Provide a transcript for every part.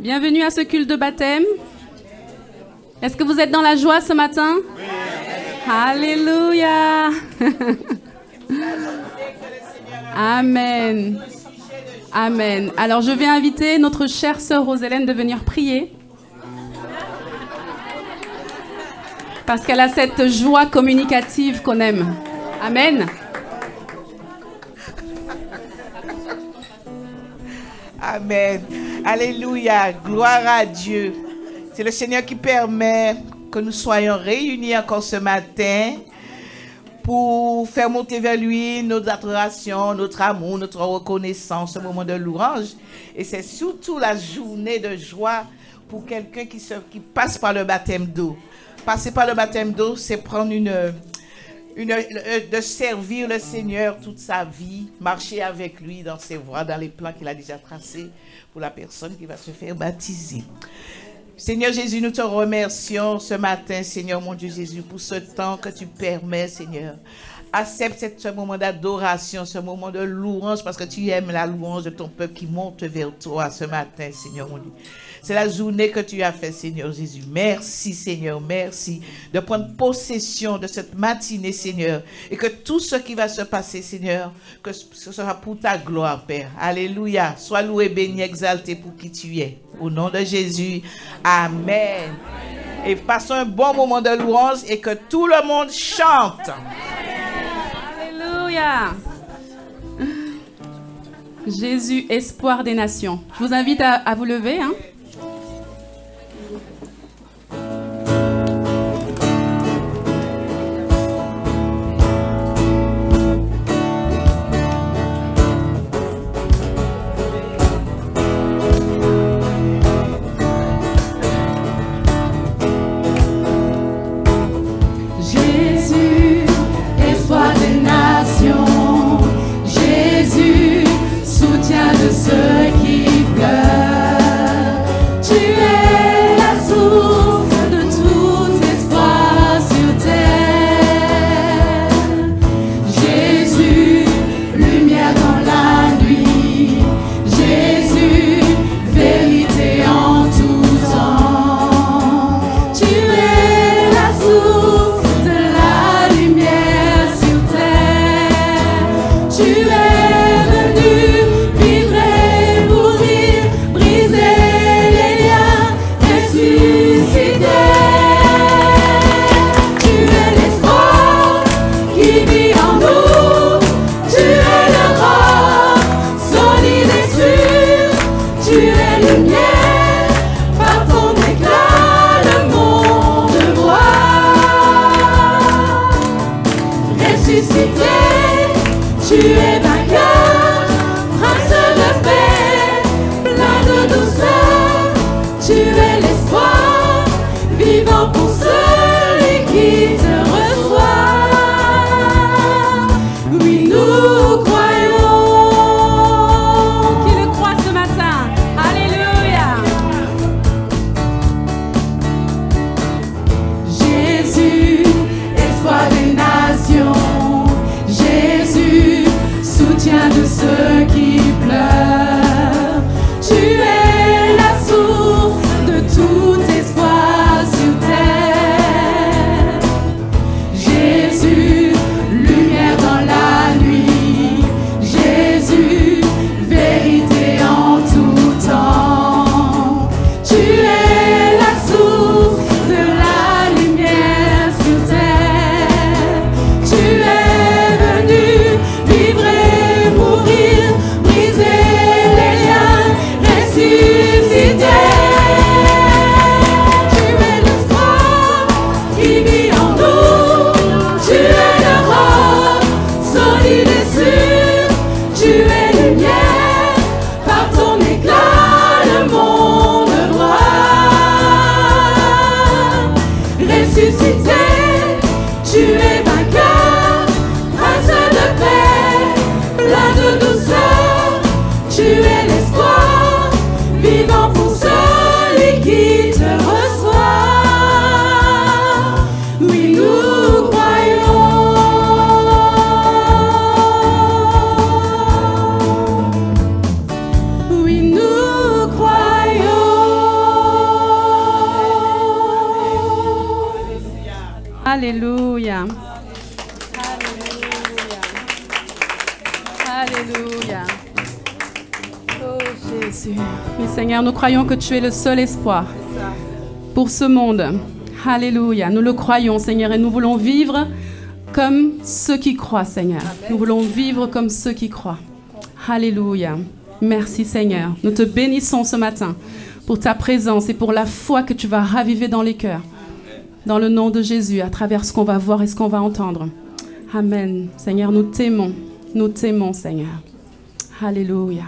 Bienvenue à ce culte de baptême. Est-ce que vous êtes dans la joie ce matin? Oui. Alléluia. Amen. Amen. Alors je vais inviter notre chère sœur Rosélène de venir prier. Parce qu'elle a cette joie communicative qu'on aime. Amen. Amen. Alléluia. Gloire à Dieu. C'est le Seigneur qui permet que nous soyons réunis encore ce matin pour faire monter vers lui notre adoration, notre amour, notre reconnaissance, ce moment de louange. Et c'est surtout la journée de joie pour quelqu'un qui passe par le baptême d'eau. Passer par le baptême d'eau, c'est prendre de servir le Seigneur toute sa vie, marcher avec lui dans ses voies, dans les plans qu'il a déjà tracés pour la personne qui va se faire baptiser. Seigneur Jésus, nous te remercions ce matin, Seigneur mon Dieu Jésus, pour ce temps que tu permets, Seigneur. Accepte ce moment d'adoration, ce moment de louange, parce que tu aimes la louange de ton peuple qui monte vers toi ce matin, Seigneur mon Dieu. C'est la journée que tu as fait, Seigneur Jésus. Merci, Seigneur, merci de prendre possession de cette matinée, Seigneur. Et que tout ce qui va se passer, Seigneur, que ce sera pour ta gloire, Père. Alléluia. Sois loué, béni, exalté pour qui tu es. Au nom de Jésus. Amen. Et passons un bon moment de louange et que tout le monde chante. Alléluia. Jésus, espoir des nations. Je vous invite à vous lever, hein. Ceux qui pleurent, tu es la source de tout espoir sur terre. Jésus, lumière dans la nuit, Jésus, vérité en tout temps. Tu es la source de la lumière sur terre. Tu es tu es vainqueur, prince de paix, plein de douceur. Tu es l'espoir, vivant pour celui qui te reçoit. Oui, nous croyons. Qui le croit ce matin? Alléluia. Jésus, espoir des nations. Jésus, soutien de ceux qui pleurent. Tu es la source de tout espoir sur terre. Jésus, lumière dans la nuit. Jésus, vérité en tout temps. Tu es la source de la lumière sur terre. Tu es venu vivre et mourir, briser les liens, ressusciter. Tu es l'espoir qui vit en nous. Tu es l'Europe, solide et sûre. Tu es lumière, par ton éclat le monde voit. Ressuscité, tu es vainqueur, prince de paix, plein de douceur. Tu es l'espoir, vivant pour celui qui te reçoit. Oui, nous croyons. Oui, nous croyons. Alléluia. Alléluia. Oh Jésus. Oui Seigneur, nous croyons que tu es le seul espoir pour ce monde. Alléluia. Nous le croyons Seigneur et nous voulons vivre comme ceux qui croient Seigneur. Nous voulons vivre comme ceux qui croient. Alléluia. Merci Seigneur. Nous te bénissons ce matin pour ta présence et pour la foi que tu vas raviver dans les cœurs. Dans le nom de Jésus, à travers ce qu'on va voir et ce qu'on va entendre. Amen. Seigneur, nous t'aimons. Nous t'aimons, Seigneur. Alléluia.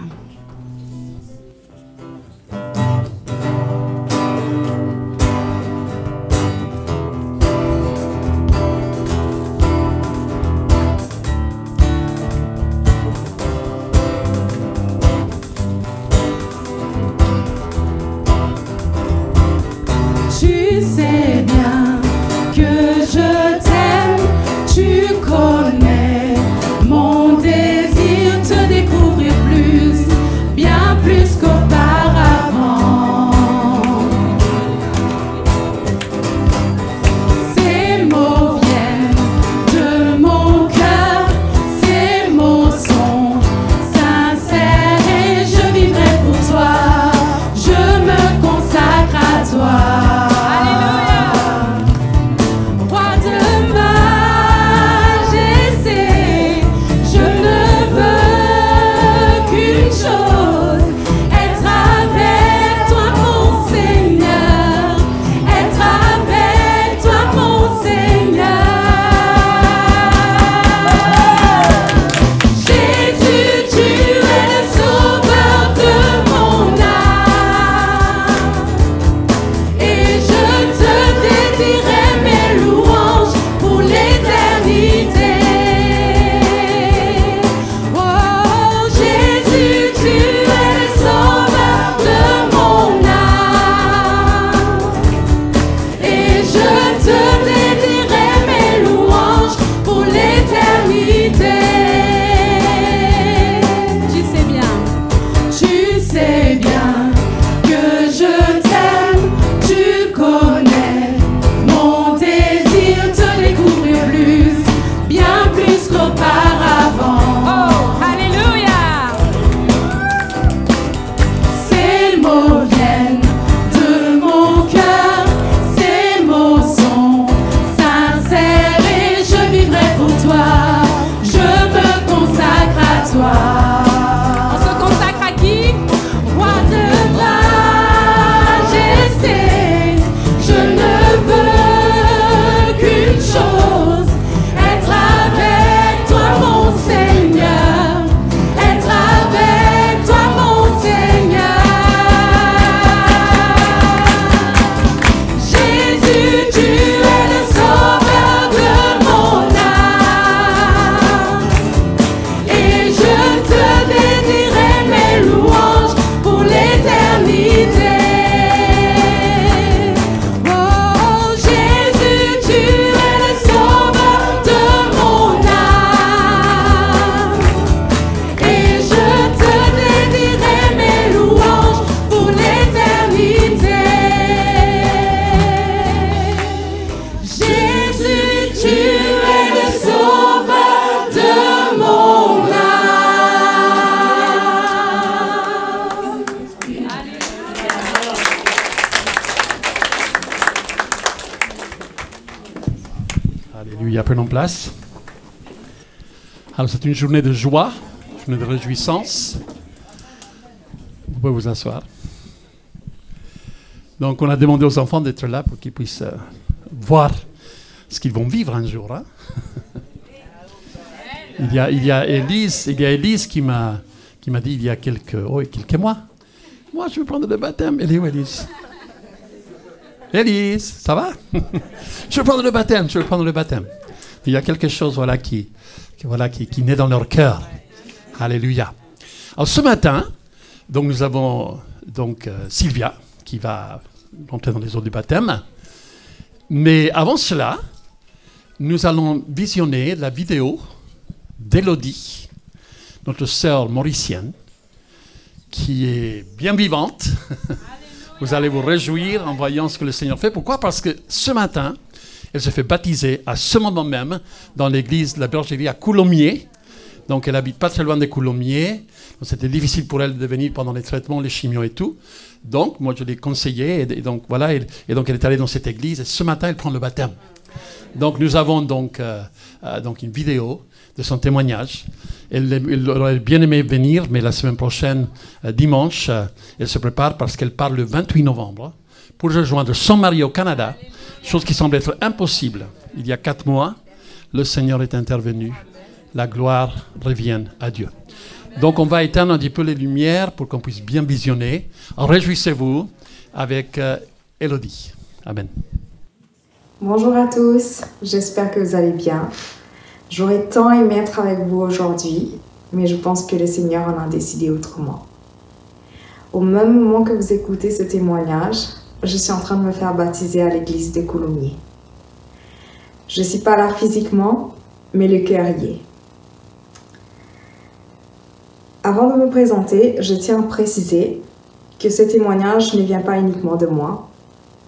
Tu sais bien que je t'aime, tu connais mon désir, te découvrir plus, bien plus qu'auparavant. Ces mots viennent de mon cœur, ces mots sont sincères et je vivrai pour toi, je me consacre à toi. Prenons place. Alors, c'est une journée de joie, une journée de réjouissance. Vous pouvez vous asseoir. Donc, on a demandé aux enfants d'être là pour qu'ils puissent voir ce qu'ils vont vivre un jour. Hein? il y a Élise qui m'a dit il y a quelques mois. Moi, je vais prendre le baptême. Elle est où, Élise? Élise, ça va? Je vais prendre le baptême. Il y a quelque chose qui naît dans leur cœur. Alléluia. Alors ce matin, donc, nous avons Sylvia qui va entrer dans les eaux du baptême. Mais avant cela, nous allons visionner la vidéo d'Élodie, notre sœur mauricienne, qui est bien vivante. Vous allez vous réjouir en voyant ce que le Seigneur fait. Pourquoi? Parce que ce matin, Elle se fait baptiser à ce moment même dans l'église de la Bergerie à Coulommiers. Donc elle habite pas très loin de Coulommiers. C'était difficile pour elle de venir pendant les traitements, les chimios et tout. Donc moi je l'ai conseillé et donc voilà. Et donc elle est allée dans cette église et ce matin elle prend le baptême. Donc nous avons donc une vidéo de son témoignage. Elle aurait bien aimé venir, mais la semaine prochaine, dimanche, elle se prépare parce qu'elle part le 28 novembre pour rejoindre son mari au Canada, chose qui semble être impossible. Il y a 4 mois, le Seigneur est intervenu. La gloire revienne à Dieu. Donc on va éteindre un petit peu les lumières pour qu'on puisse bien visionner. Réjouissez-vous avec Elodie. Amen. Bonjour à tous, j'espère que vous allez bien. J'aurais tant aimé être avec vous aujourd'hui, mais je pense que le Seigneur en a décidé autrement. Au même moment que vous écoutez ce témoignage, je suis en train de me faire baptiser à l'église de Coulommiers. Je ne suis pas là physiquement, mais le cœur y est. Avant de me présenter, je tiens à préciser que ce témoignage ne vient pas uniquement de moi,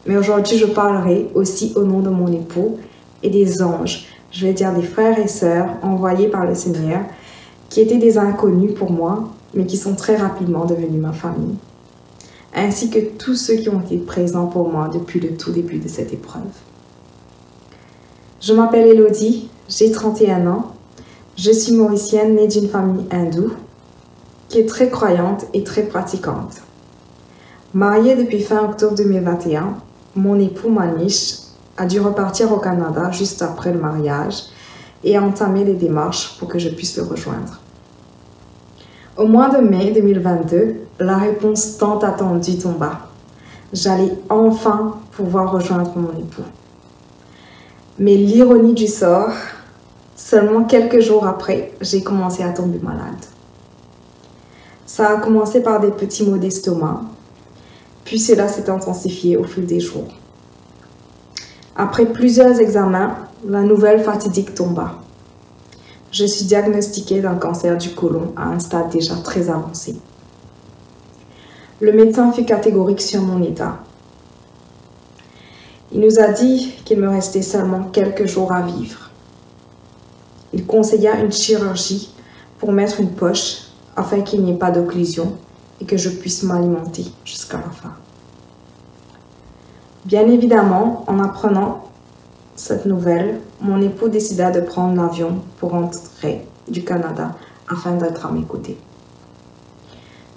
mais aujourd'hui je parlerai aussi au nom de mon époux et des anges, je vais dire des frères et sœurs envoyés par le Seigneur, qui étaient des inconnus pour moi, mais qui sont très rapidement devenus ma famille, ainsi que tous ceux qui ont été présents pour moi depuis le tout début de cette épreuve. Je m'appelle Elodie, j'ai 31 ans, je suis mauricienne née d'une famille hindoue, qui est très croyante et très pratiquante. Mariée depuis fin octobre 2021, mon époux Manish a dû repartir au Canada juste après le mariage et a entamé les démarches pour que je puisse le rejoindre. Au mois de mai 2022, la réponse tant attendue tomba. J'allais enfin pouvoir rejoindre mon époux. Mais l'ironie du sort, seulement quelques jours après, j'ai commencé à tomber malade. Ça a commencé par des petits maux d'estomac, puis cela s'est intensifié au fil des jours. Après plusieurs examens, la nouvelle fatidique tomba. Je suis diagnostiquée d'un cancer du côlon à un stade déjà très avancé. Le médecin fut catégorique sur mon état. Il nous a dit qu'il me restait seulement quelques jours à vivre. Il conseilla une chirurgie pour mettre une poche afin qu'il n'y ait pas d'occlusion et que je puisse m'alimenter jusqu'à la fin. Bien évidemment, en apprenant cette nouvelle, mon époux décida de prendre l'avion pour rentrer du Canada afin d'être à mes côtés.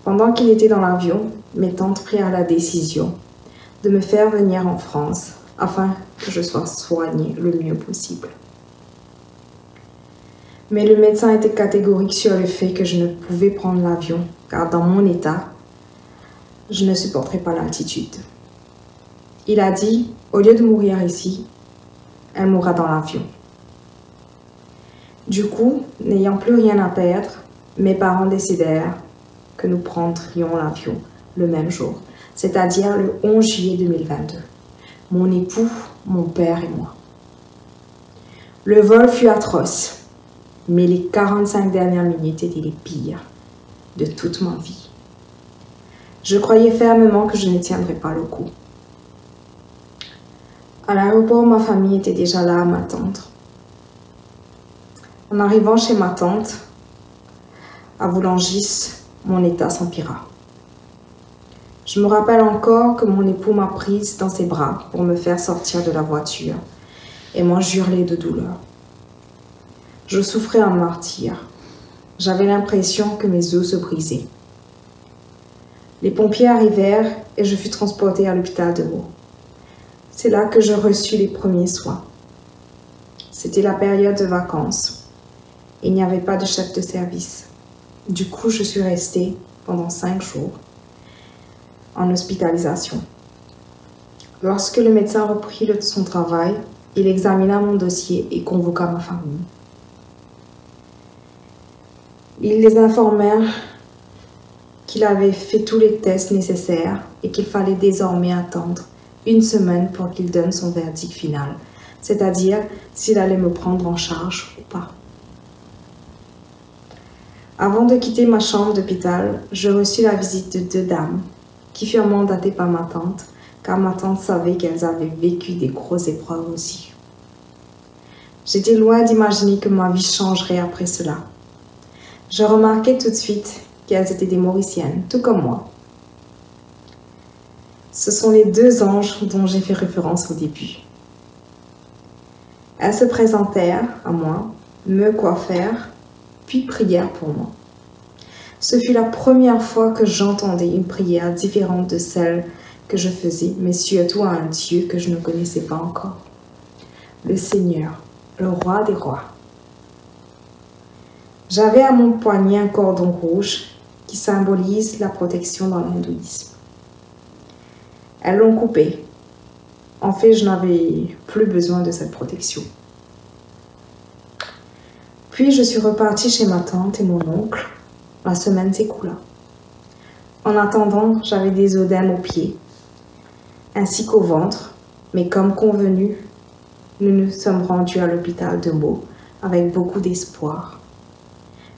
Pendant qu'il était dans l'avion, mes tantes prirent la décision de me faire venir en France afin que je sois soignée le mieux possible. Mais le médecin était catégorique sur le fait que je ne pouvais prendre l'avion, car dans mon état, je ne supporterais pas l'altitude. Il a dit, au lieu de mourir ici, elle mourra dans l'avion. Du coup, n'ayant plus rien à perdre, mes parents décidèrent que nous prendrions l'avion le même jour, c'est-à-dire le 11 juillet 2022. Mon époux, mon père et moi. Le vol fut atroce. Mais les 45 dernières minutes étaient les pires de toute ma vie. Je croyais fermement que je ne tiendrais pas le coup. À l'aéroport, ma famille était déjà là à m'attendre. En arrivant chez ma tante, à Boulangis, mon état s'empira. Je me rappelle encore que mon époux m'a prise dans ses bras pour me faire sortir de la voiture et m'a hurlé de douleur. Je souffrais un martyre. J'avais l'impression que mes os se brisaient. Les pompiers arrivèrent et je fus transportée à l'hôpital de Meaux. C'est là que je reçus les premiers soins. C'était la période de vacances. Il n'y avait pas de chef de service. Du coup, je suis restée pendant 5 jours en hospitalisation. Lorsque le médecin reprit son travail, il examina mon dossier et convoqua ma famille. Ils les informèrent qu'il avait fait tous les tests nécessaires et qu'il fallait désormais attendre 1 semaine pour qu'il donne son verdict final, c'est-à-dire s'il allait me prendre en charge ou pas. Avant de quitter ma chambre d'hôpital, je reçus la visite de 2 dames qui furent mandatées par ma tante, car ma tante savait qu'elles avaient vécu des grosses épreuves aussi. J'étais loin d'imaginer que ma vie changerait après cela. Je remarquais tout de suite qu'elles étaient des Mauriciennes, tout comme moi. Ce sont les deux anges dont j'ai fait référence au début. Elles se présentèrent à moi, me coiffèrent, puis prièrent pour moi. Ce fut la première fois que j'entendais une prière différente de celle que je faisais, mais surtout à un Dieu que je ne connaissais pas encore. Le Seigneur, le roi des rois. J'avais à mon poignet un cordon rouge qui symbolise la protection dans l'hindouisme. Elles l'ont coupé. En fait, je n'avais plus besoin de cette protection. Puis je suis repartie chez ma tante et mon oncle. La semaine s'écoula. En attendant, j'avais des œdèmes aux pieds, ainsi qu'au ventre, mais comme convenu, nous nous sommes rendus à l'hôpital de Meaux avec beaucoup d'espoir.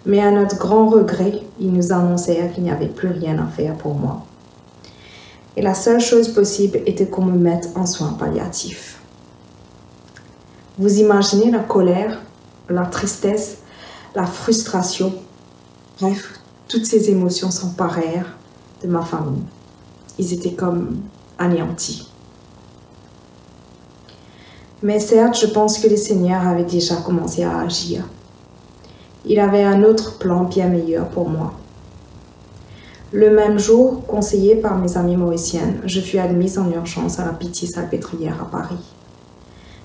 Mais à notre grand regret, ils nous annoncèrent qu'il n'y avait plus rien à faire pour moi. Et la seule chose possible était qu'on me mette en soins palliatifs. Vous imaginez la colère, la tristesse, la frustration. Bref, toutes ces émotions s'emparèrent de ma famille. Ils étaient comme anéantis. Mais certes, je pense que le Seigneur avait déjà commencé à agir. Il avait un autre plan bien meilleur pour moi. Le même jour, conseillée par mes amies mauriciennes, je fus admise en urgence à la Pitié-Salpêtrière à Paris.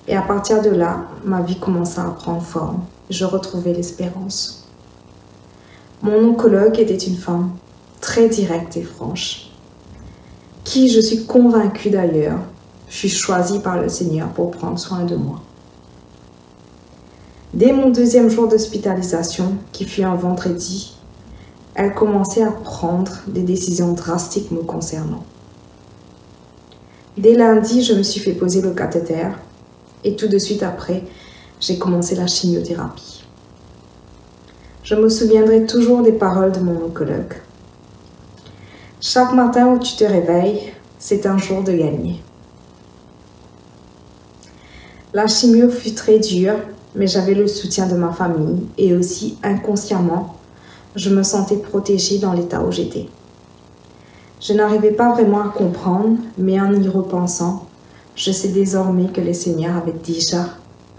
Et à partir de là, ma vie commença à prendre forme. Je retrouvai l'espérance. Mon oncologue était une femme très directe et franche, qui, je suis convaincue d'ailleurs, fut choisie par le Seigneur pour prendre soin de moi. Dès mon deuxième jour d'hospitalisation, qui fut un vendredi, elle commençait à prendre des décisions drastiques me concernant. Dès lundi, je me suis fait poser le cathéter et tout de suite après, j'ai commencé la chimiothérapie. Je me souviendrai toujours des paroles de mon oncologue. Chaque matin où tu te réveilles, c'est un jour de gagner. La chimio fut très dure, mais j'avais le soutien de ma famille et aussi inconsciemment, je me sentais protégée dans l'état où j'étais. Je n'arrivais pas vraiment à comprendre, mais en y repensant, je sais désormais que le Seigneur avait déjà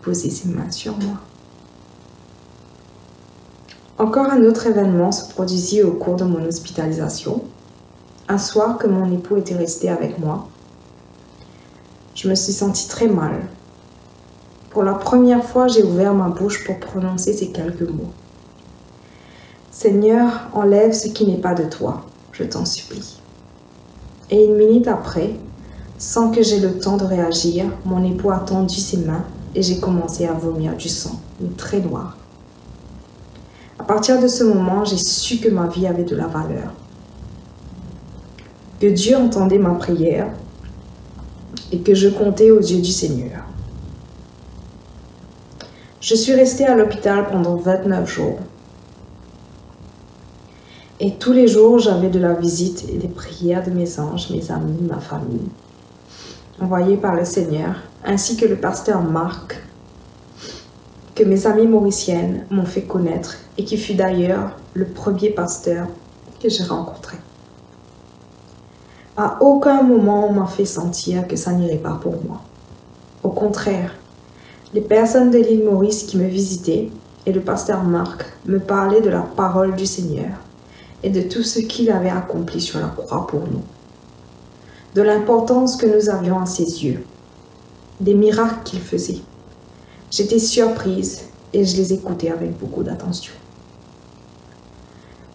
posé ses mains sur moi. Encore un autre événement se produisit au cours de mon hospitalisation. Un soir que mon époux était resté avec moi, je me suis sentie très mal. Pour la première fois, j'ai ouvert ma bouche pour prononcer ces quelques mots. Seigneur, enlève ce qui n'est pas de toi, je t'en supplie. Et une minute après, sans que j'aie le temps de réagir, mon époux a tendu ses mains et j'ai commencé à vomir du sang, mais très noir. À partir de ce moment, j'ai su que ma vie avait de la valeur. Que Dieu entendait ma prière et que je comptais aux yeux du Seigneur. Je suis restée à l'hôpital pendant 29 jours. Et tous les jours, j'avais de la visite et des prières de mes anges, mes amis, ma famille, envoyés par le Seigneur, ainsi que le pasteur Marc, que mes amies mauriciennes m'ont fait connaître et qui fut d'ailleurs le premier pasteur que j'ai rencontré. À aucun moment on m'a fait sentir que ça n'irait pas pour moi. Au contraire, les personnes de l'île Maurice qui me visitaient et le pasteur Marc me parlaient de la parole du Seigneur et de tout ce qu'il avait accompli sur la croix pour nous, de l'importance que nous avions à ses yeux, des miracles qu'il faisait. J'étais surprise et je les écoutais avec beaucoup d'attention.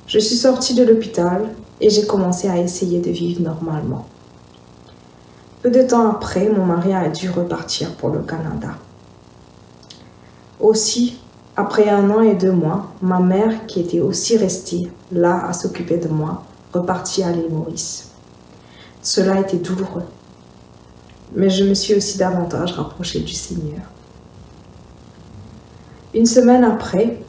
Je suis sortie de l'hôpital et j'ai commencé à essayer de vivre normalement. Peu de temps après, mon mari a dû repartir pour le Canada. Aussi, après 1 an et 2 mois, ma mère, qui était aussi restée là à s'occuper de moi, repartit à l'île Maurice. Cela était douloureux, mais je me suis aussi davantage rapprochée du Seigneur. Une semaine après,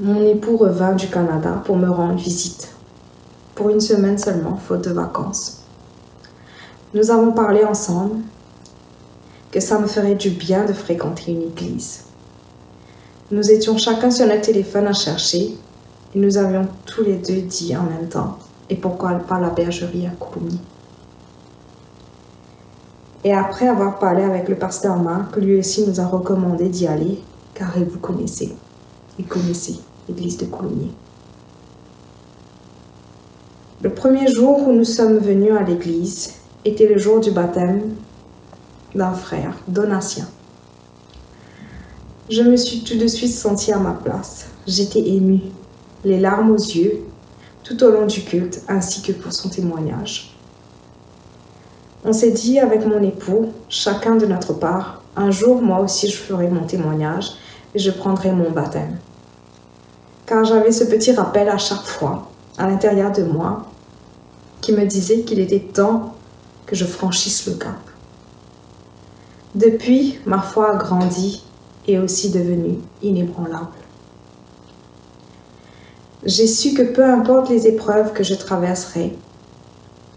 mon époux revint du Canada pour me rendre visite, pour 1 semaine seulement, faute de vacances. Nous avons parlé ensemble que ça me ferait du bien de fréquenter une église. Nous étions chacun sur notre téléphone à chercher et nous avions tous les deux dit en même temps « Et pourquoi pas la bergerie à Coulommiers ?» Et après avoir parlé avec le pasteur Marc, lui aussi nous a recommandé d'y aller car il vous connaissait. Il connaissait l'église de Coulommiers. Le premier jour où nous sommes venus à l'église était le jour du baptême d'un frère, Donatien. Je me suis tout de suite sentie à ma place. J'étais émue, les larmes aux yeux, tout au long du culte, ainsi que pour son témoignage. On s'est dit avec mon époux, chacun de notre part, un jour moi aussi je ferai mon témoignage et je prendrai mon baptême. Car j'avais ce petit rappel à chaque fois, à l'intérieur de moi, qui me disait qu'il était temps que je franchisse le cap. Depuis, ma foi a grandi et aussi devenue inébranlable. J'ai su que peu importe les épreuves que je traverserai,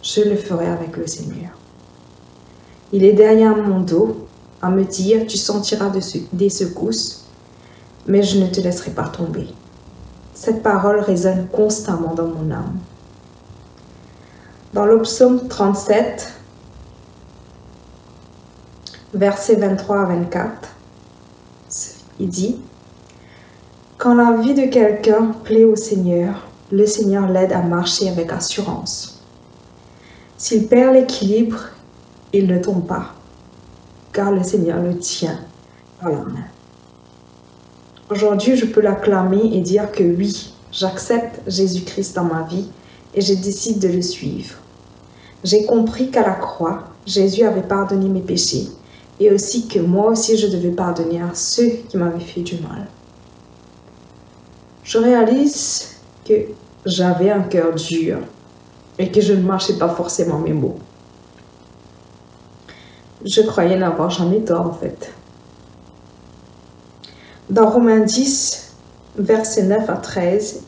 je le ferai avec le Seigneur. Il est derrière mon dos à me dire « Tu sentiras des secousses, mais je ne te laisserai pas tomber. » Cette parole résonne constamment dans mon âme. Dans le psaume 37, versets 23 à 24, il dit « Quand la vie de quelqu'un plaît au Seigneur, le Seigneur l'aide à marcher avec assurance. S'il perd l'équilibre, il ne tombe pas, car le Seigneur le tient par la main. » Aujourd'hui, je peux l'acclamer et dire que oui, j'accepte Jésus-Christ dans ma vie et je décide de le suivre. J'ai compris qu'à la croix, Jésus avait pardonné mes péchés et aussi que moi aussi je devais pardonner à ceux qui m'avaient fait du mal. Je réalise que j'avais un cœur dur et que je ne marchais pas forcément mes mots. Je croyais n'avoir jamais tort en fait. Dans Romains 10, versets 9 à 13,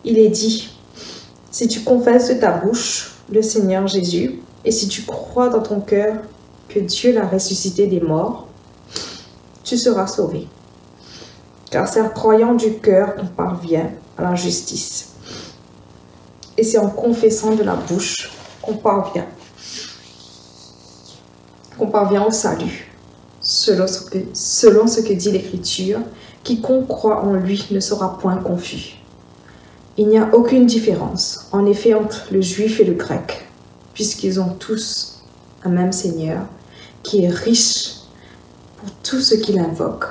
il est dit « Si tu confesses de ta bouche le Seigneur Jésus, et si tu crois dans ton cœur que Dieu l'a ressuscité des morts, tu seras sauvé. Car c'est en croyant du cœur qu'on parvient à la justice. Et c'est en confessant de la bouche qu'on parvient au salut. Selon ce que dit l'Écriture, quiconque croit en lui ne sera point confus. Il n'y a aucune différence, en effet, entre le juif et le grec, puisqu'ils ont tous un même Seigneur, qui est riche pour tout ce qu'il invoque.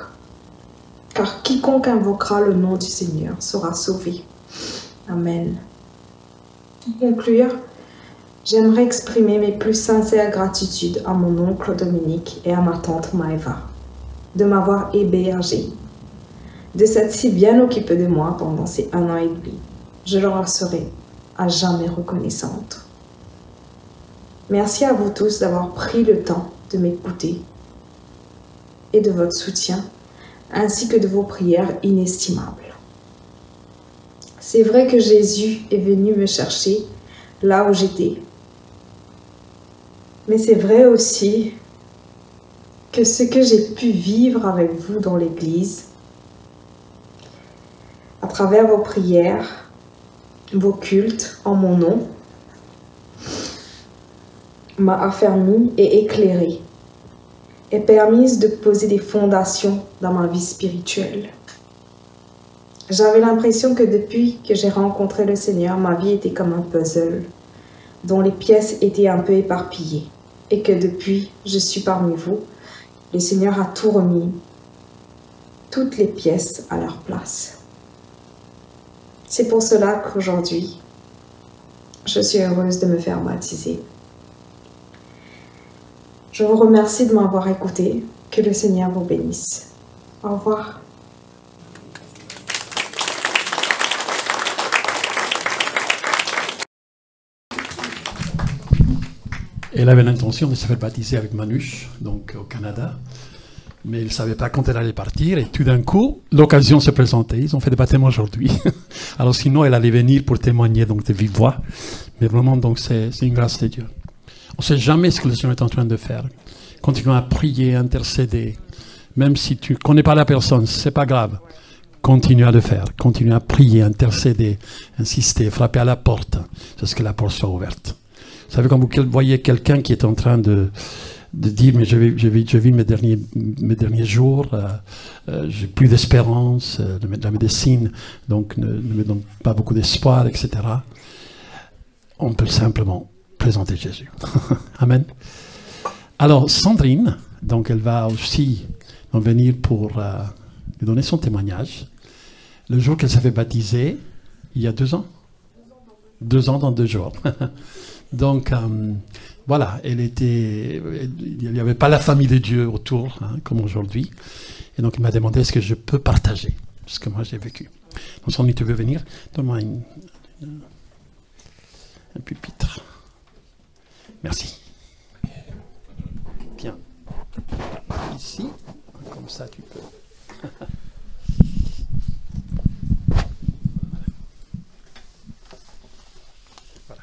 Car quiconque invoquera le nom du Seigneur sera sauvé. Amen. Pour conclure, j'aimerais exprimer mes plus sincères gratitudes à mon oncle Dominique et à ma tante Maëva de m'avoir hébergé, de s'être si bien occupé de moi pendant ces 1 an et demi. Je leur serai à jamais reconnaissante. Merci à vous tous d'avoir pris le temps de m'écouter et de votre soutien, ainsi que de vos prières inestimables. C'est vrai que Jésus est venu me chercher là où j'étais. Mais c'est vrai aussi que ce que j'ai pu vivre avec vous dans l'Église, à travers vos prières, vos cultes en mon nom, m'a affermi et éclairé et permis de poser des fondations dans ma vie spirituelle. J'avais l'impression que depuis que j'ai rencontré le Seigneur, ma vie était comme un puzzle dont les pièces étaient un peu éparpillées et que depuis je suis parmi vous, le Seigneur a tout remis, toutes les pièces à leur place. C'est pour cela qu'aujourd'hui, je suis heureuse de me faire baptiser. Je vous remercie de m'avoir écouté. Que le Seigneur vous bénisse. Au revoir. Elle avait l'intention de se faire baptiser avec Manouche, donc au Canada. Mais elle ne savait pas quand elle allait partir. Et tout d'un coup, l'occasion se présentait. Ils ont fait des baptêmes aujourd'hui. Alors sinon, elle allait venir pour témoigner donc, de vive voix. Mais vraiment, donc, c'est une grâce de Dieu. On ne sait jamais ce que le Seigneur est en train de faire. Continuons à prier, à intercéder. Même si tu ne connais pas la personne, ce n'est pas grave. Continue à le faire. Continue à prier, intercéder, insister, frapper à la porte, jusqu'à ce que la porte soit ouverte. Vous savez, quand vous voyez quelqu'un qui est en train de dire, mais je vis mes derniers jours, j'ai plus d'espérance, la médecine donc ne me donne pas beaucoup d'espoir, etc. On peut simplement présenter Jésus. Amen. Alors, Sandrine, donc elle va aussi venir pour lui donner son témoignage. Le jour qu'elle s'est fait baptiser, il y a 2 ans. 2 ans dans 2 jours. Donc, voilà, il n'y avait pas la famille de Dieu autour, hein, comme aujourd'hui. Et donc, il m'a demandé est-ce que je peux partager ce que moi j'ai vécu. Donc, Sandrine, tu veux venir? Donne-moi un pupitre. Merci. Bien. Ici, comme ça, tu peux. Voilà.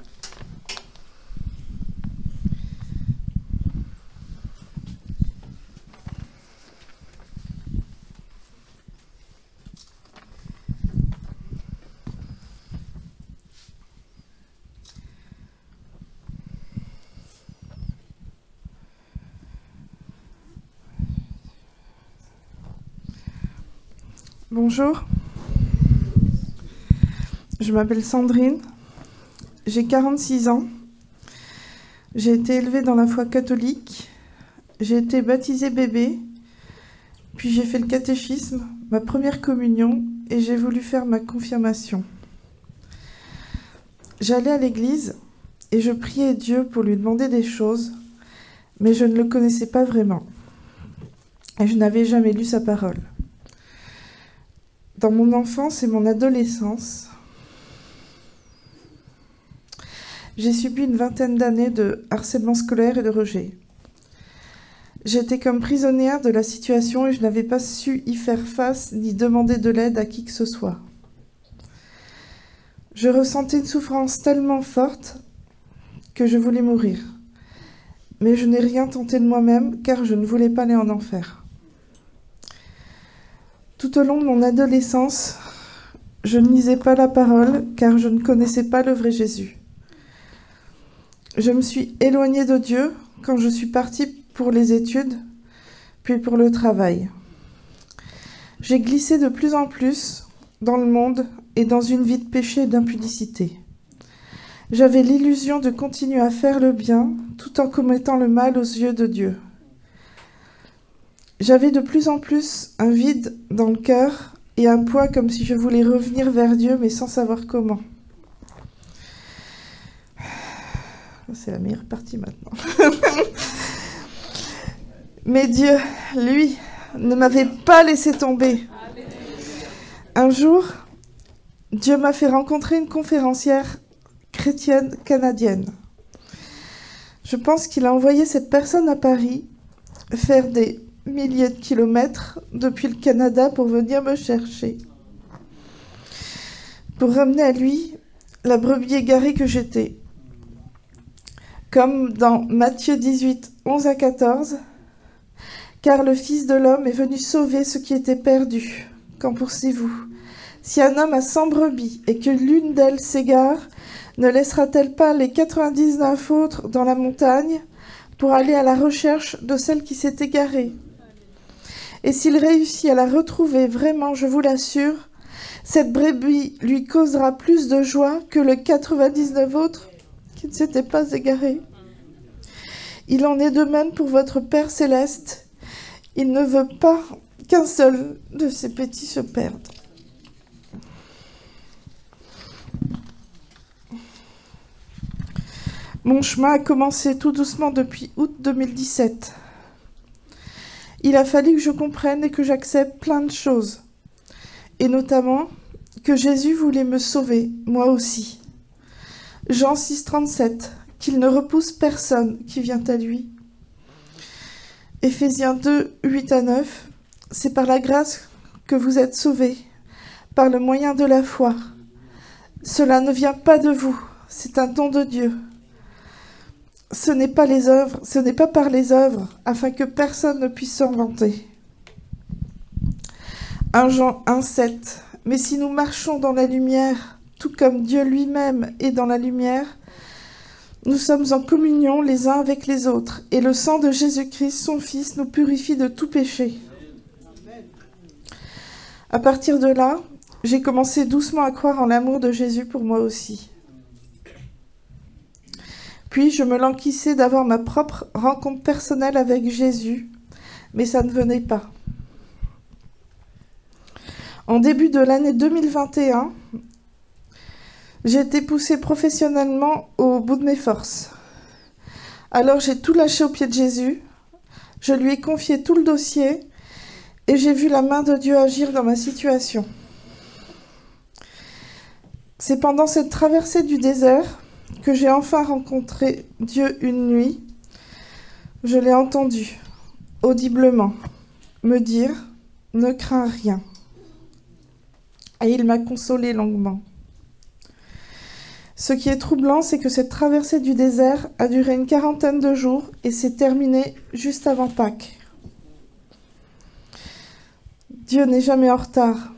Bonjour, je m'appelle Sandrine, j'ai 46 ans, j'ai été élevée dans la foi catholique, j'ai été baptisée bébé, puis j'ai fait le catéchisme, ma première communion et j'ai voulu faire ma confirmation. J'allais à l'église et je priais Dieu pour lui demander des choses, mais je ne le connaissais pas vraiment et je n'avais jamais lu sa parole. Dans mon enfance et mon adolescence, j'ai subi une vingtaine d'années de harcèlement scolaire et de rejet. J'étais comme prisonnière de la situation et je n'avais pas su y faire face ni demander de l'aide à qui que ce soit. Je ressentais une souffrance tellement forte que je voulais mourir. Mais je n'ai rien tenté de moi-même car je ne voulais pas aller en enfer. Tout au long de mon adolescence, je ne lisais pas la parole car je ne connaissais pas le vrai Jésus. Je me suis éloignée de Dieu quand je suis partie pour les études, puis pour le travail. J'ai glissé de plus en plus dans le monde et dans une vie de péché et d'impudicité. J'avais l'illusion de continuer à faire le bien tout en commettant le mal aux yeux de Dieu. J'avais de plus en plus un vide dans le cœur et un poids comme si je voulais revenir vers Dieu, mais sans savoir comment. C'est la meilleure partie maintenant. Mais Dieu, lui, ne m'avait pas laissé tomber. Un jour, Dieu m'a fait rencontrer une conférencière chrétienne canadienne. Je pense qu'il a envoyé cette personne à Paris faire des milliers de kilomètres depuis le Canada pour venir me chercher, pour ramener à lui la brebis égarée que j'étais. Comme dans Matthieu 18, 11 à 14, « Car le Fils de l'homme est venu sauver ce qui était perdu. Qu'en pensez-vous? Si un homme a 100 brebis et que l'une d'elles s'égare, ne laissera-t-elle pas les 99 autres dans la montagne pour aller à la recherche de celle qui s'est égarée? Et s'il réussit à la retrouver vraiment, je vous l'assure, cette brebis lui causera plus de joie que les 99 autres qui ne s'étaient pas égarés. Il en est de même pour votre Père céleste. Il ne veut pas qu'un seul de ses petits se perde. » Mon chemin a commencé tout doucement depuis août 2017. Il a fallu que je comprenne et que j'accepte plein de choses. Et notamment que Jésus voulait me sauver, moi aussi. Jean 6, 37, qu'il ne repousse personne qui vient à lui. Éphésiens 2, 8 à 9, c'est par la grâce que vous êtes sauvés, par le moyen de la foi. Cela ne vient pas de vous, c'est un don de Dieu. Ce n'est pas par les œuvres, afin que personne ne puisse s'en vanter. 1 Jean 1,7. Mais si nous marchons dans la lumière, tout comme Dieu lui-même est dans la lumière, nous sommes en communion les uns avec les autres, et le sang de Jésus-Christ, son Fils, nous purifie de tout péché. À partir de là, j'ai commencé doucement à croire en l'amour de Jésus pour moi aussi. Puis je me languissais d'avoir ma propre rencontre personnelle avec Jésus, mais ça ne venait pas. En début de l'année 2021, j'ai été poussée professionnellement au bout de mes forces. Alors j'ai tout lâché aux pieds de Jésus, je lui ai confié tout le dossier et j'ai vu la main de Dieu agir dans ma situation. C'est pendant cette traversée du désert que j'ai enfin rencontré Dieu une nuit. Je l'ai entendu, audiblement, me dire « Ne crains rien ». Et il m'a consolée longuement. Ce qui est troublant, c'est que cette traversée du désert a duré une 40aine de jours et s'est terminée juste avant Pâques. Dieu n'est jamais en retard.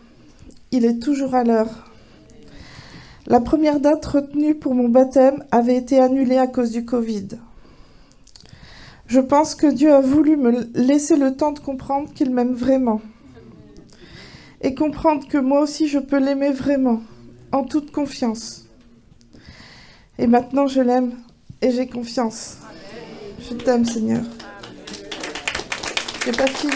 Il est toujours à l'heure. La première date retenue pour mon baptême avait été annulée à cause du Covid. Je pense que Dieu a voulu me laisser le temps de comprendre qu'il m'aime vraiment. Et comprendre que moi aussi je peux l'aimer vraiment, en toute confiance. Et maintenant je l'aime et j'ai confiance. Je t'aime, Seigneur. J'ai pas fini.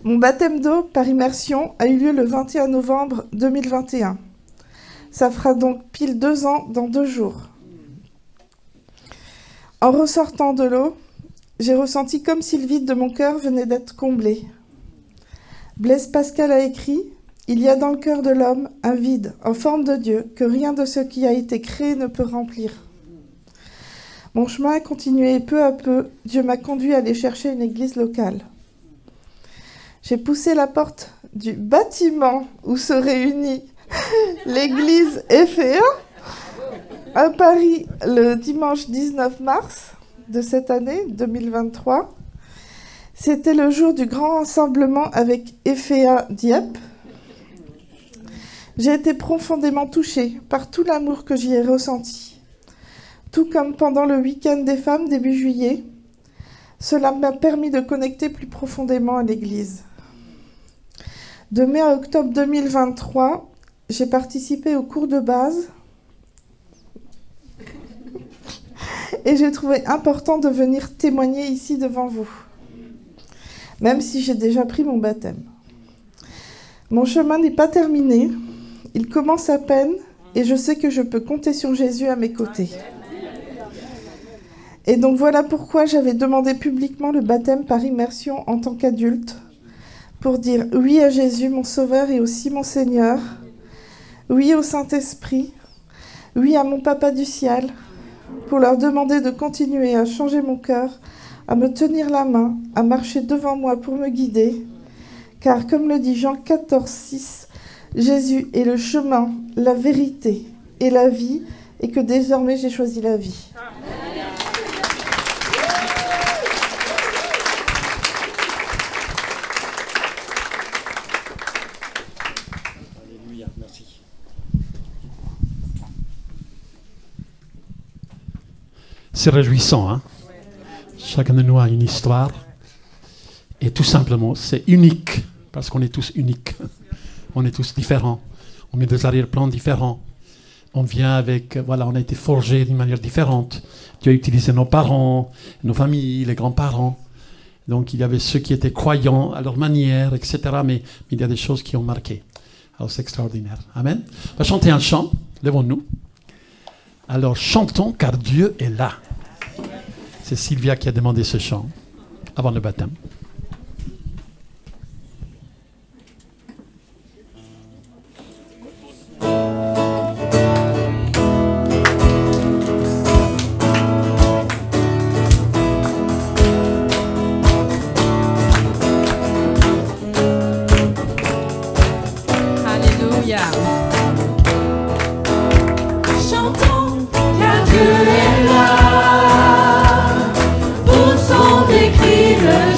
Mon baptême d'eau par immersion a eu lieu le 21 novembre 2021. Ça fera donc pile 2 ans dans 2 jours. En ressortant de l'eau, j'ai ressenti comme si le vide de mon cœur venait d'être comblé. Blaise Pascal a écrit « Il y a dans le cœur de l'homme un vide en forme de Dieu que rien de ce qui a été créé ne peut remplir. » Mon chemin a continué et peu à peu, Dieu m'a conduit à aller chercher une église locale. J'ai poussé la porte du bâtiment où se réunit l'église Ephéa à Paris le dimanche 19 mars de cette année 2023. C'était le jour du grand rassemblement avec Ephéa Dieppe. J'ai été profondément touchée par tout l'amour que j'y ai ressenti. Tout comme pendant le week-end des femmes début juillet, cela m'a permis de connecter plus profondément à l'église. De mai à octobre 2023, j'ai participé au cours de base et j'ai trouvé important de venir témoigner ici devant vous, même si j'ai déjà pris mon baptême. Mon chemin n'est pas terminé, il commence à peine et je sais que je peux compter sur Jésus à mes côtés. Et donc voilà pourquoi j'avais demandé publiquement le baptême par immersion en tant qu'adulte, pour dire oui à Jésus, mon Sauveur et aussi mon Seigneur, oui au Saint-Esprit, oui à mon Papa du ciel, pour leur demander de continuer à changer mon cœur, à me tenir la main, à marcher devant moi pour me guider, car comme le dit Jean 14,6, Jésus est le chemin, la vérité et la vie, et que désormais j'ai choisi la vie. C'est réjouissant, hein? Chacun de nous a une histoire. Et tout simplement, c'est unique, parce qu'on est tous uniques. On est tous différents. On a des arrière-plans différents. On vient avec, voilà, on a été forgés d'une manière différente. Dieu a utilisé nos parents, nos familles, les grands-parents. Donc il y avait ceux qui étaient croyants à leur manière, etc. Mais il y a des choses qui ont marqué. Alors c'est extraordinaire. Amen. On va chanter un chant. Levons-nous. Alors chantons car Dieu est là. C'est Sylvia qui a demandé ce chant avant le baptême. Alléluia. Chantons car Dieu est là, poussons des cris de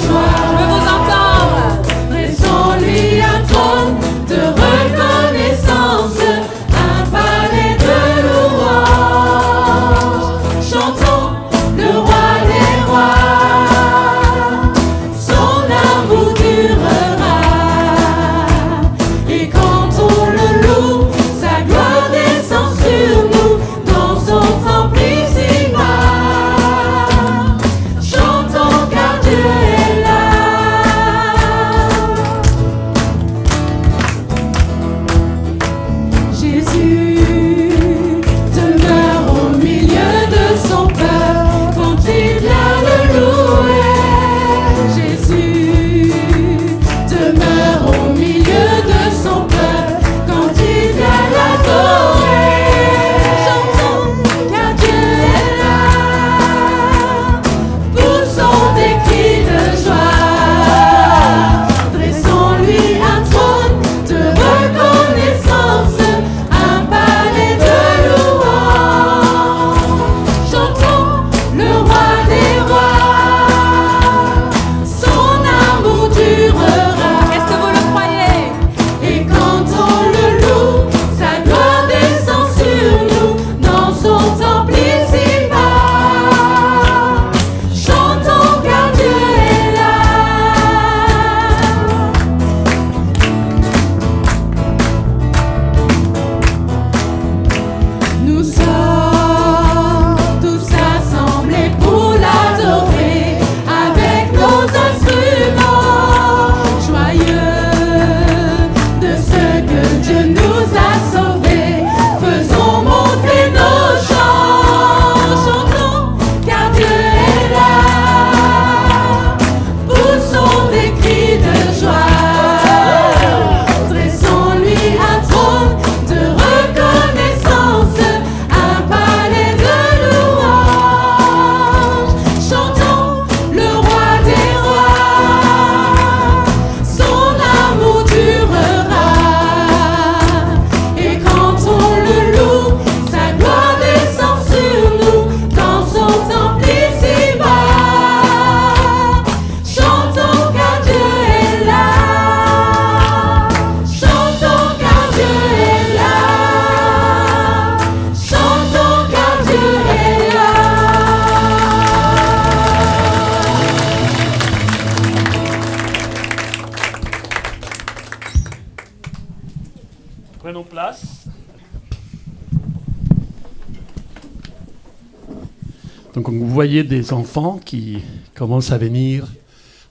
Donc vous voyez des enfants qui commencent à venir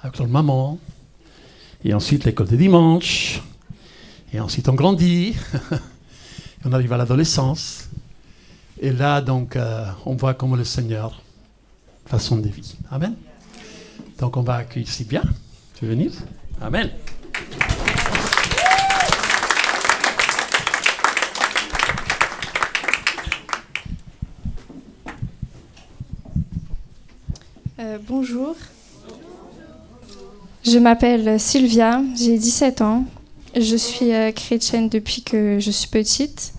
avec leur maman, et ensuite l'école de dimanche, et ensuite on grandit, et on arrive à l'adolescence. Et là, donc, on voit comment le Seigneur façon de vie. Amen. Donc on va accueillir Sylvia. Tu veux venir? Amen. Bonjour, je m'appelle Sylvia, j'ai 17 ans, je suis chrétienne depuis que je suis petite.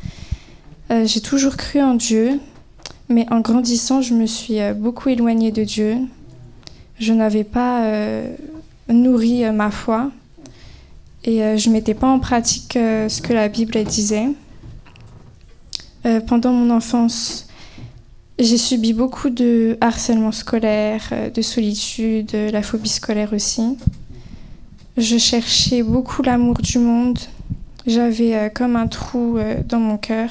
J'ai toujours cru en Dieu, mais en grandissant, je me suis beaucoup éloignée de Dieu. Je n'avais pas nourri ma foi et je ne mettais pas en pratique ce que la Bible disait. Pendant mon enfance, j'ai subi beaucoup de harcèlement scolaire, de solitude, la phobie scolaire aussi. Je cherchais beaucoup l'amour du monde. J'avais comme un trou dans mon cœur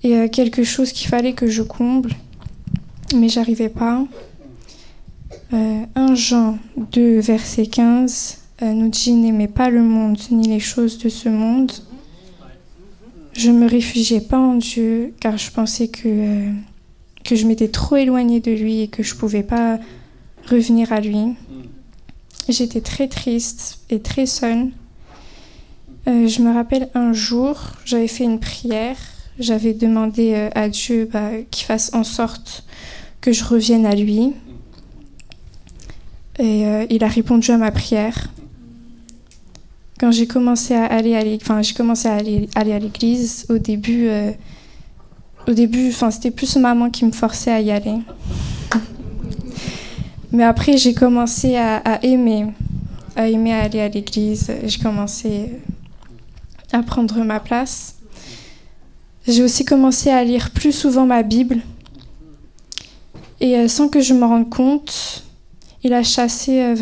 et quelque chose qu'il fallait que je comble, mais j'arrivais pas. 1 Jean 2, verset 15 nous dit « N'aimez pas le monde ni les choses de ce monde ». Je me réfugiais pas en Dieu car je pensais que je m'étais trop éloignée de lui et que je pouvais pas revenir à lui. J'étais très triste et très seule. Je me rappelle un jour, j'avais fait une prière, j'avais demandé à Dieu qu'il fasse en sorte que je revienne à lui. Et il a répondu à ma prière. Quand j'ai commencé à aller à l'église, au début, c'était plus maman qui me forçait à y aller. Mais après, j'ai commencé à aimer aller à l'église. J'ai commencé à prendre ma place. J'ai aussi commencé à lire plus souvent ma Bible. Et sans que je me rende compte, il a chassé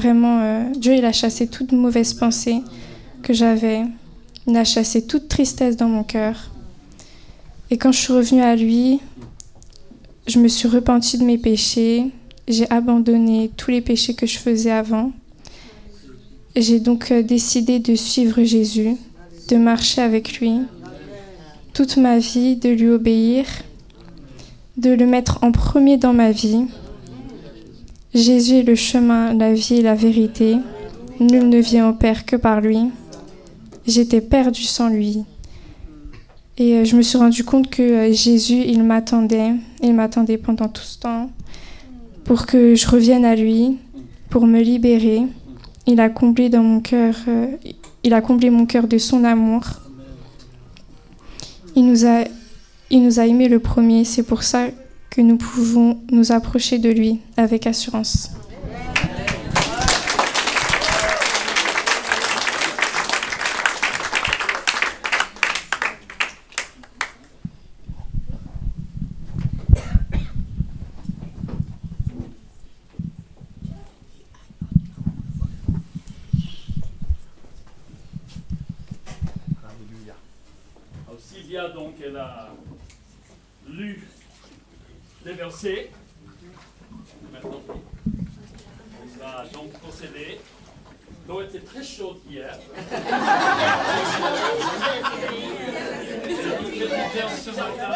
Dieu, il a chassé toute mauvaise pensée que j'avais. Il a chassé toute tristesse dans mon cœur. Et quand je suis revenue à lui, je me suis repentie de mes péchés. J'ai abandonné tous les péchés que je faisais avant. J'ai donc décidé de suivre Jésus, de marcher avec lui toute ma vie, de lui obéir, de le mettre en premier dans ma vie. Jésus est le chemin, la vie et la vérité. Nul ne vient au Père que par lui. J'étais perdue sans lui. Et je me suis rendu compte que Jésus, il m'attendait pendant tout ce temps pour que je revienne à lui, pour me libérer. Il a comblé mon cœur de son amour. Il nous a aimés le premier, c'est pour ça que nous pouvons nous approcher de lui avec assurance. Sylvia, donc, elle a lu les versets. Maintenant, on va donc procéder. L'eau était très chaude hier. Ce matin,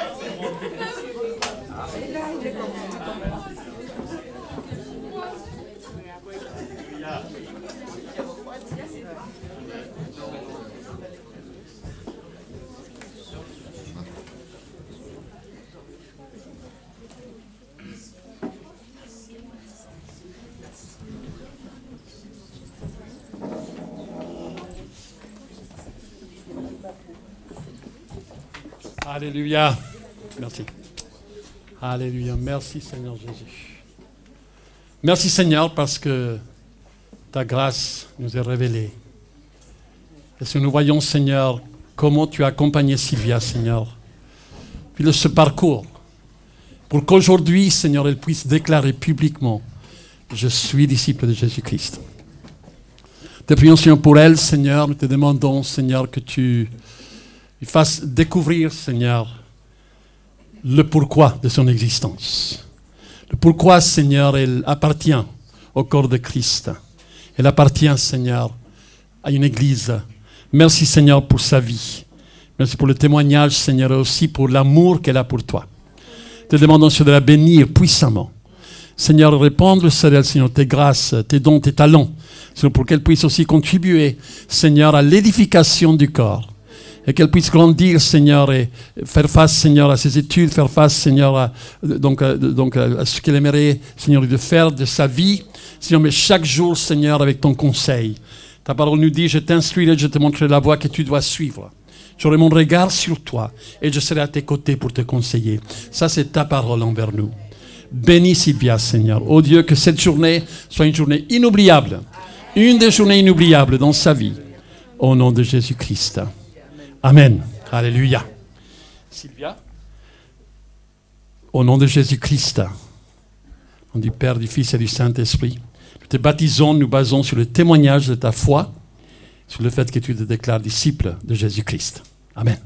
Alléluia. Merci. Alléluia. Merci Seigneur Jésus. Merci Seigneur parce que ta grâce nous est révélée. Et si nous voyons Seigneur comment tu as accompagné Sylvia Seigneur, puis ce parcours, pour qu'aujourd'hui Seigneur elle puisse déclarer publiquement je suis disciple de Jésus-Christ. Te prions Seigneur pour elle Seigneur, nous te demandons Seigneur que tu lui fasses découvrir Seigneur le pourquoi de son existence. Pourquoi, Seigneur, elle appartient au corps de Christ. Elle appartient, Seigneur, à une église. Merci, Seigneur, pour sa vie. Merci pour le témoignage, Seigneur, et aussi pour l'amour qu'elle a pour toi. Te demandons, Seigneur, de la bénir puissamment. Seigneur, répandre sur elle, Seigneur, tes grâces, tes dons, tes talents, Seigneur, pour qu'elle puisse aussi contribuer, Seigneur, à l'édification du corps. Et qu'elle puisse grandir, Seigneur, et faire face, Seigneur, à ses études, faire face, Seigneur, à ce qu'elle aimerait, Seigneur, de faire de sa vie. Seigneur, mais chaque jour, Seigneur, avec ton conseil. Ta parole nous dit, je t'instruirai, je te montrerai la voie que tu dois suivre. J'aurai mon regard sur toi et je serai à tes côtés pour te conseiller. Ça, c'est ta parole envers nous. Bénis Sylvia, Seigneur. Oh Dieu, que cette journée soit une journée inoubliable. Une des journées inoubliables dans sa vie. Au nom de Jésus-Christ. Amen. Alléluia. Sylvia, au nom de Jésus-Christ, au nom du Père, du Fils et du Saint-Esprit, nous te baptisons, nous basons sur le témoignage de ta foi, sur le fait que tu te déclares disciple de Jésus-Christ. Amen.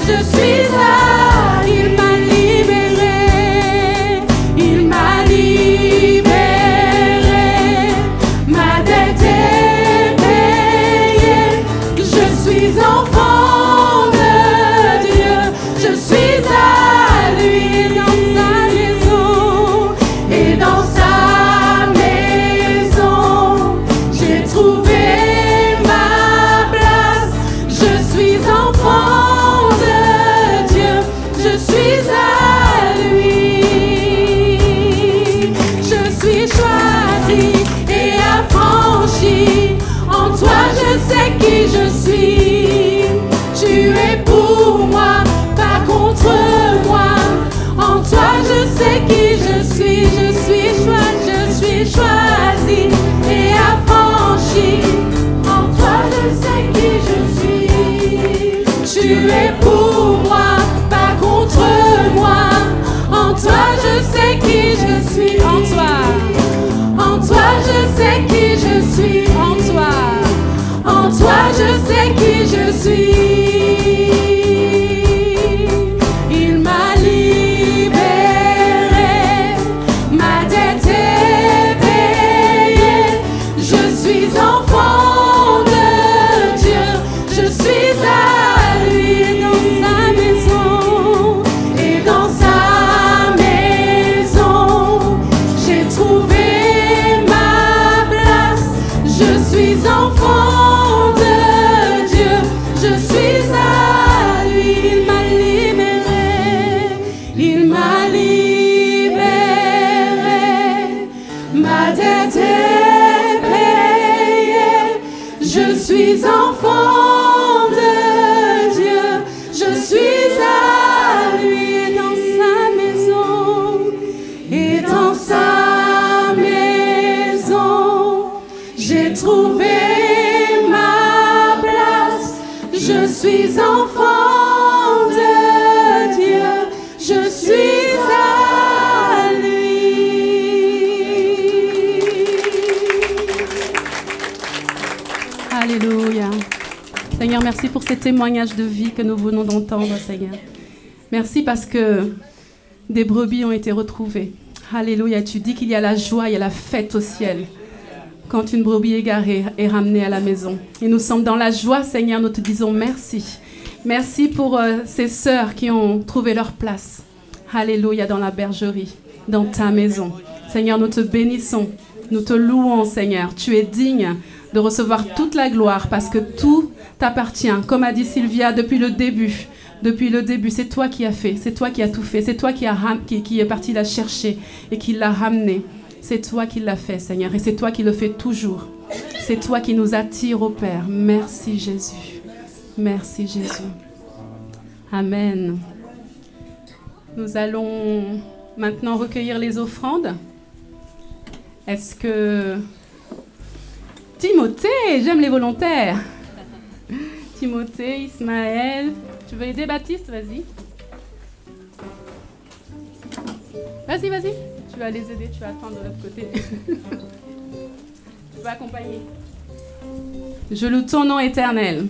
Je suis sais qui je suis. Tu es pour moi, pas contre moi. En toi je sais qui je suis. Je suis choisie et affranchie. En toi je sais qui je suis. Tu es pour moi, pas contre moi. En toi je sais qui je suis. En toi je sais qui je suis. En toi je sais qui je suis. Il m'a libéré, ma dette est payée. Je suis enfant de Dieu, je suis à lui dans sa maison. Et dans sa maison, j'ai trouvé ma place. Je suis enfant de Dieu, je suis à lui. Il m'a libéré, ma dette est payée. Je suis enfant de Dieu, je suis à lui dans sa maison. Et dans sa maison, j'ai trouvé ma place. Je suis enfant de Dieu, je suis à lui. Alléluia. Seigneur, merci pour ces témoignages de vie que nous venons d'entendre, Seigneur. Merci parce que des brebis ont été retrouvées. Alléluia. Tu dis qu'il y a la joie, il y a la fête au ciel quand une brebis égarée est ramenée à la maison. Et nous sommes dans la joie, Seigneur, nous te disons merci. Merci pour ces sœurs qui ont trouvé leur place. Alléluia, dans la bergerie, dans ta maison. Seigneur, nous te bénissons, nous te louons, Seigneur. Tu es digne de recevoir toute la gloire parce que tout t'appartient. Comme a dit Sylvia, depuis le début, c'est toi qui as fait, c'est toi qui as tout fait, c'est toi qui est parti la chercher et qui l'a ramenée. C'est toi qui l'as fait, Seigneur, et c'est toi qui le fais toujours. C'est toi qui nous attire au Père. Merci, Jésus. Merci, Jésus. Amen. Nous allons maintenant recueillir les offrandes. Est-ce que... Timothée, j'aime les volontaires. Timothée, Ismaël. Tu veux aider Baptiste? Vas-y. Vas-y. Tu vas les aider, tu vas attendre de l'autre côté. Tu vas accompagner. Je loue ton nom éternel.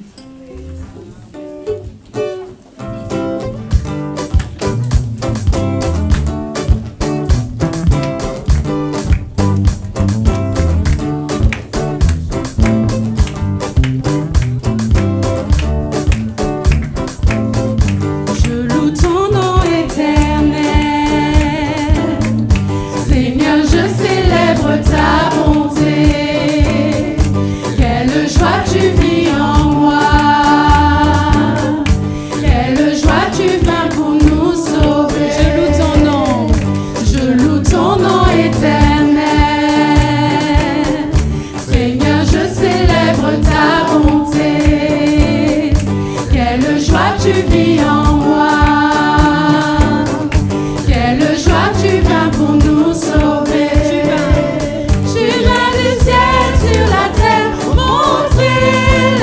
Tu viens du ciel sur la terre, montrer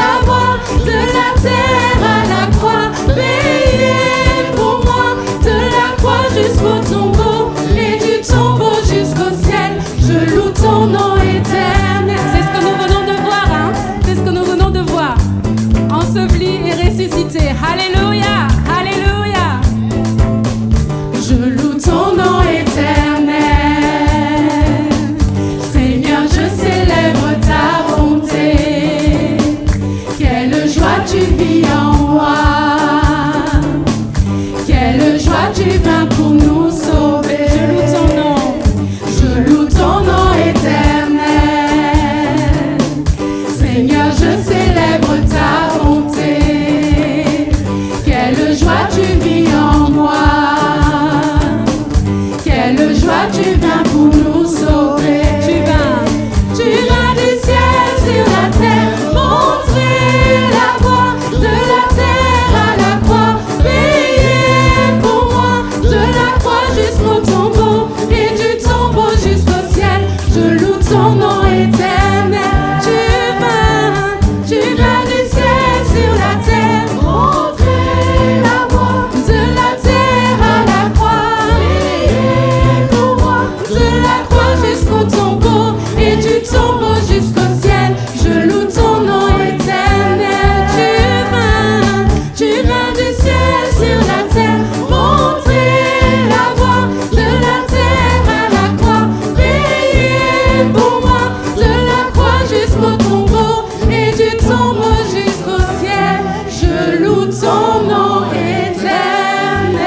tombe jusqu'au ciel, je loue ton nom éternel.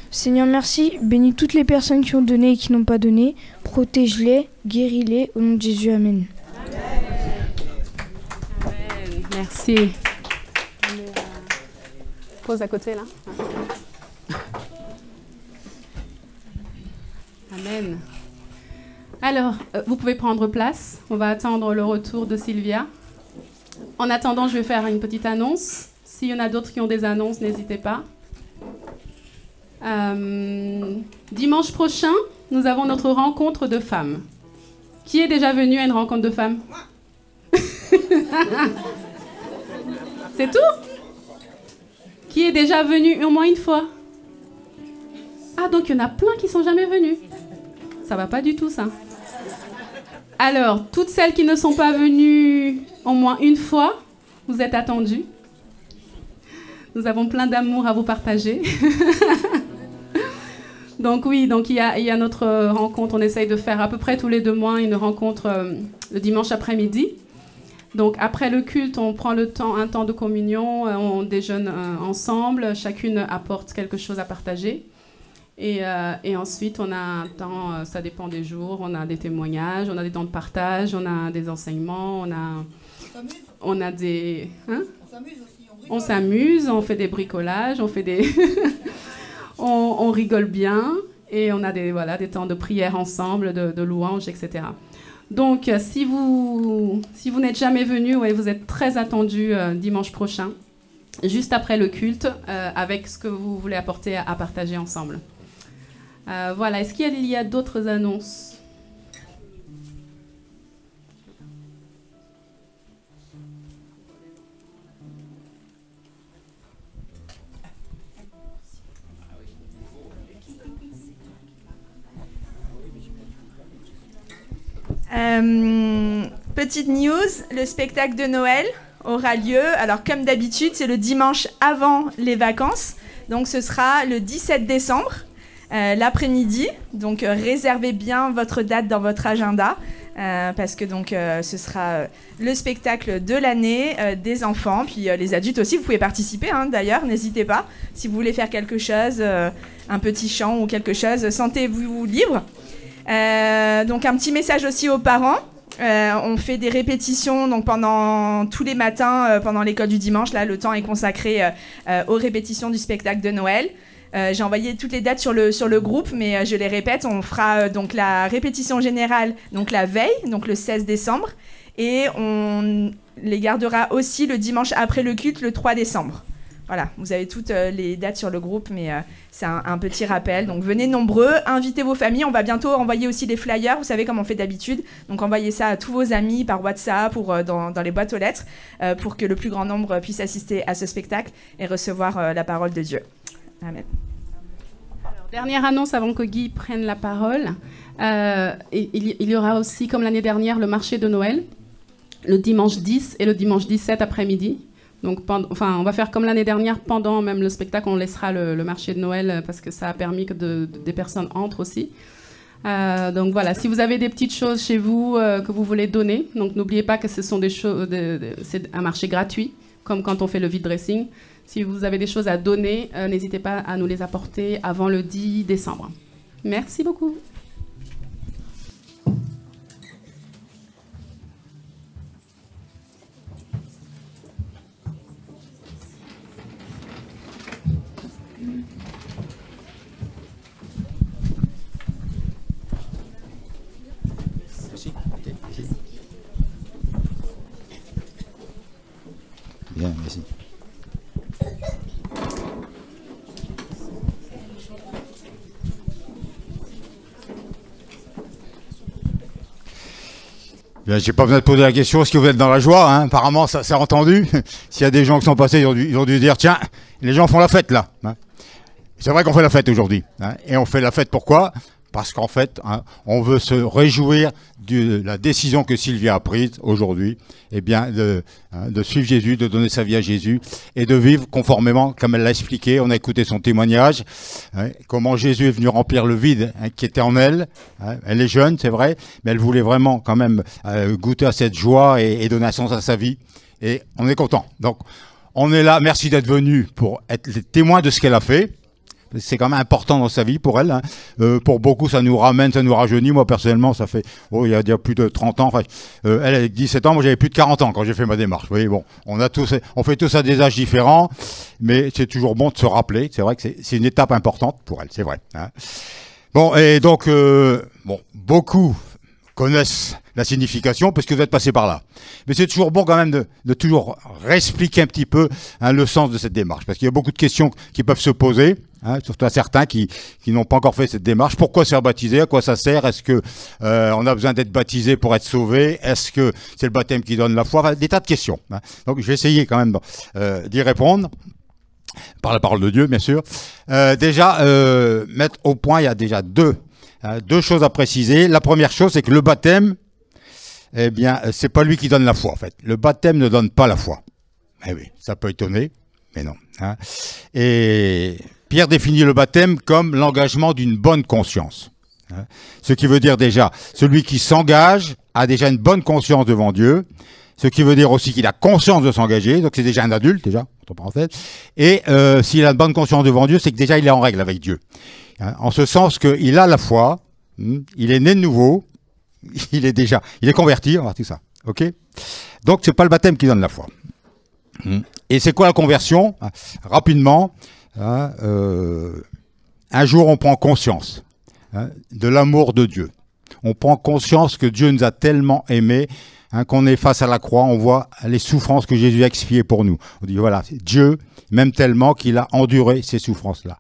Seigneur, merci. Bénis toutes les personnes qui ont donné et qui n'ont pas donné. Protège-les, guéris-les. Au nom de Jésus, Amen. Amen. Merci. Pose à côté, là. Amen. Alors, vous pouvez prendre place. On va attendre le retour de Sylvia. En attendant, je vais faire une petite annonce. S'il y en a d'autres qui ont des annonces, n'hésitez pas. Dimanche prochain, nous avons notre rencontre de femmes. Qui est déjà venu à une rencontre de femmes? C'est tout? Qui est déjà venu au moins une fois? Ah, donc il y en a plein qui sont jamais venus. Ça va pas du tout, ça. Alors, toutes celles qui ne sont pas venues au moins une fois, vous êtes attendues. Nous avons plein d'amour à vous partager. Donc oui, donc il y a notre rencontre. On essaye de faire à peu près tous les 2 mois une rencontre le dimanche après-midi. Donc après le culte, on prend un temps de communion, on déjeune ensemble, chacune apporte quelque chose à partager. Et ensuite, on a un temps, ça dépend des jours, on a des témoignages, on a des temps de partage, on a des enseignements, on a des... Hein? On s'amuse, on fait des bricolages, on fait des... on rigole bien et on a des temps de prière ensemble, de louanges, etc. Donc, si vous n'êtes jamais venu, ouais, vous êtes très attendus dimanche prochain, juste après le culte, avec ce que vous voulez apporter à partager ensemble. Voilà, est-ce qu'il y a d'autres annonces ? Petite news, le spectacle de Noël aura lieu, alors comme d'habitude, c'est le dimanche avant les vacances, donc ce sera le 17 décembre, l'après-midi, donc réservez bien votre date dans votre agenda, parce que donc ce sera le spectacle de l'année des enfants, puis les adultes aussi, vous pouvez participer d'ailleurs, n'hésitez pas, si vous voulez faire quelque chose, un petit chant ou quelque chose, sentez-vous libre. Donc un petit message aussi aux parents. On fait des répétitions donc pendant tous les matins pendant l'école du dimanche. Là, le temps est consacré aux répétitions du spectacle de Noël. J'ai envoyé toutes les dates sur le groupe, mais je les répète. On fera donc la répétition générale donc la veille, donc le 16 décembre, et on les gardera aussi le dimanche après le culte, le 3 décembre. Voilà, vous avez toutes les dates sur le groupe, mais c'est un petit rappel. Donc venez nombreux, invitez vos familles. On va bientôt envoyer aussi des flyers, vous savez comme on fait d'habitude. Donc envoyez ça à tous vos amis par WhatsApp ou dans les boîtes aux lettres pour que le plus grand nombre puisse assister à ce spectacle et recevoir la parole de Dieu. Amen. Alors, dernière annonce avant que Guy prenne la parole. Il y aura aussi, comme l'année dernière, le marché de Noël, le dimanche 10 et le dimanche 17 après-midi. Donc, on va faire comme l'année dernière, pendant même le spectacle, on laissera le marché de Noël parce que ça a permis que des personnes entrent aussi. Donc voilà, si vous avez des petites choses chez vous que vous voulez donner, donc n'oubliez pas que ce sont des choses, c'est un marché gratuit, comme quand on fait le vide dressing. Si vous avez des choses à donner, n'hésitez pas à nous les apporter avant le 10 décembre. Merci beaucoup. Bien, merci. Je n'ai pas besoin de poser la question, est-ce que vous êtes dans la joie hein? Apparemment, ça s'est entendu. S'il y a des gens qui sont passés, ils ont dû dire, tiens, les gens font la fête là. Hein. C'est vrai qu'on fait la fête aujourd'hui. Hein. Et on fait la fête pourquoi ? parce qu'en fait, hein, on veut se réjouir de la décision que Sylvia a prise aujourd'hui, eh bien, de suivre Jésus, de donner sa vie à Jésus et de vivre conformément, comme elle l'a expliqué. On a écouté son témoignage, hein, comment Jésus est venu remplir le vide, hein, qui était en elle. Hein. Elle est jeune, c'est vrai, mais elle voulait vraiment quand même goûter à cette joie et donner un sens à sa vie. Et on est content. Donc, on est là. Merci d'être venu pour être les témoins de ce qu'elle a fait. C'est quand même important dans sa vie pour elle. Hein. Pour beaucoup, ça nous ramène, ça nous rajeunit. Moi, personnellement, ça fait il y a déjà plus de 30 ans. Enfin, elle a 17 ans, moi j'avais plus de 40 ans quand j'ai fait ma démarche. Vous voyez, bon, on fait tous à des âges différents, mais c'est toujours bon de se rappeler. C'est vrai que c'est une étape importante pour elle, c'est vrai. Hein. Bon, et donc, beaucoup connaissent la signification parce que vous êtes passé par là. Mais c'est toujours bon quand même de toujours réexpliquer un petit peu, hein, le sens de cette démarche. Parce qu'il y a beaucoup de questions qui peuvent se poser, hein, surtout à certains qui n'ont pas encore fait cette démarche. Pourquoi se faire baptiser? À quoi ça sert? Est-ce que on a besoin d'être baptisé pour être sauvé? Est-ce que c'est le baptême qui donne la foi? Enfin, des tas de questions. Hein. Donc je vais essayer quand même d'y répondre. Par la parole de Dieu, bien sûr. Déjà, mettre au point, il y a déjà deux choses à préciser. La première chose, c'est que le baptême, eh bien, c'est pas lui qui donne la foi, en fait. Le baptême ne donne pas la foi. Eh oui, ça peut étonner, mais non. Hein. Et Pierre définit le baptême comme l'engagement d'une bonne conscience. Hein. Ce qui veut dire déjà, celui qui s'engage a déjà une bonne conscience devant Dieu. Ce qui veut dire aussi qu'il a conscience de s'engager, donc c'est déjà un adulte, déjà, entre parenthèses. Et s'il a une bonne conscience devant Dieu, c'est que déjà il est en règle avec Dieu. Hein, en ce sens qu'il a la foi, il est né de nouveau, il est converti, on va voir tout ça. Ok? Donc c'est pas le baptême qui donne la foi. Et c'est quoi la conversion? Rapidement, hein, un jour on prend conscience, hein, de l'amour de Dieu. On prend conscience que Dieu nous a tellement aimés, hein, qu'on est face à la croix, on voit les souffrances que Jésus a expiées pour nous. On dit voilà, Dieu m'aime tellement qu'il a enduré ces souffrances-là.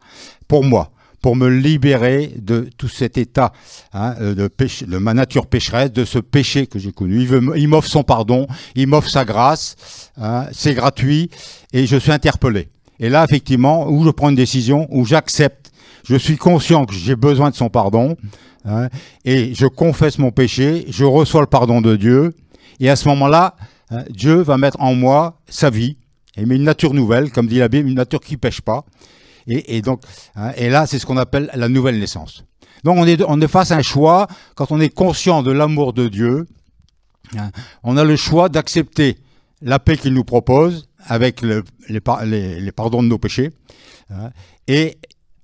Pour moi, pour me libérer de tout cet état, hein, de ma nature pécheresse, de ce péché que j'ai connu. Il m'offre son pardon, il m'offre sa grâce, hein, c'est gratuit, et je suis interpellé. Et là, effectivement, où je prends une décision, où j'accepte, je suis conscient que j'ai besoin de son pardon, hein, et je confesse mon péché, je reçois le pardon de Dieu, et à ce moment-là, hein, Dieu va mettre en moi sa vie, et met une nature nouvelle, comme dit la Bible, une nature qui ne pêche pas. Et donc, hein, et là, c'est ce qu'on appelle la nouvelle naissance. Donc, on est face à un choix, quand on est conscient de l'amour de Dieu, hein, on a le choix d'accepter la paix qu'il nous propose, avec les pardons de nos péchés, hein, et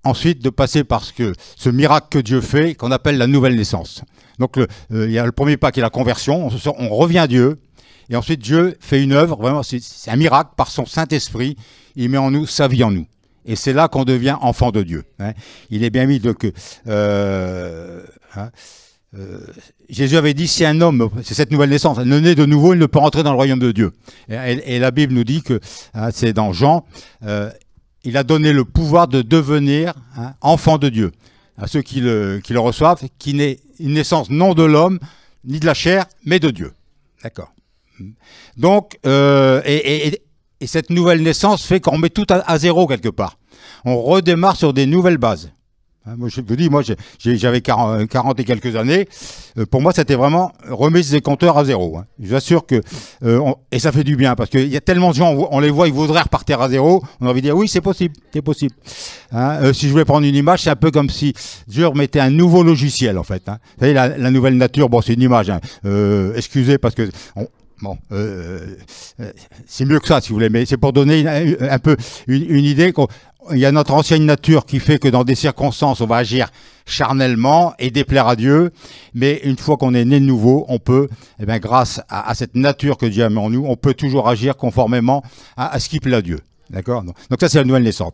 ensuite de passer par ce miracle que Dieu fait, qu'on appelle la nouvelle naissance. Donc, il y a le premier pas qui est la conversion, on revient à Dieu, et ensuite Dieu fait une œuvre, vraiment, c'est un miracle, par son Saint-Esprit, il met en nous sa vie en nous. Et c'est là qu'on devient enfant de Dieu. Hein. Il est bien mis que Jésus avait dit, si un homme, c'est cette nouvelle naissance, ne naît de nouveau, il ne peut rentrer dans le royaume de Dieu. Et la Bible nous dit que, hein, c'est dans Jean, il a donné le pouvoir de devenir, hein, enfant de Dieu à ceux qui le reçoivent, qui n'est une naissance non de l'homme, ni de la chair, mais de Dieu. D'accord. Donc, et cette nouvelle naissance fait qu'on met tout à zéro quelque part. On redémarre sur des nouvelles bases. Hein, moi, je vous dis, moi, j'avais 40 et quelques années. Pour moi, c'était vraiment remettre des compteurs à zéro. Hein. Je vous assure que... et ça fait du bien, parce qu'il y a tellement de gens, on les voit, ils voudraient repartir à zéro. On a envie de dire, oui, c'est possible, c'est possible. Hein, si je voulais prendre une image, c'est un peu comme si Dieu remettait un nouveau logiciel, en fait. Hein. Vous savez, la nouvelle nature, bon, c'est une image. Hein. Excusez, parce que... Bon, c'est mieux que ça, si vous voulez, mais c'est pour donner un peu une idée. Il y a notre ancienne nature qui fait que dans des circonstances, on va agir charnellement et déplaire à Dieu. Mais une fois qu'on est né de nouveau, on peut, eh bien, grâce à cette nature que Dieu a mis en nous, on peut toujours agir conformément à ce qui plaît à Dieu. D'accord ? Donc ça, c'est la nouvelle naissance.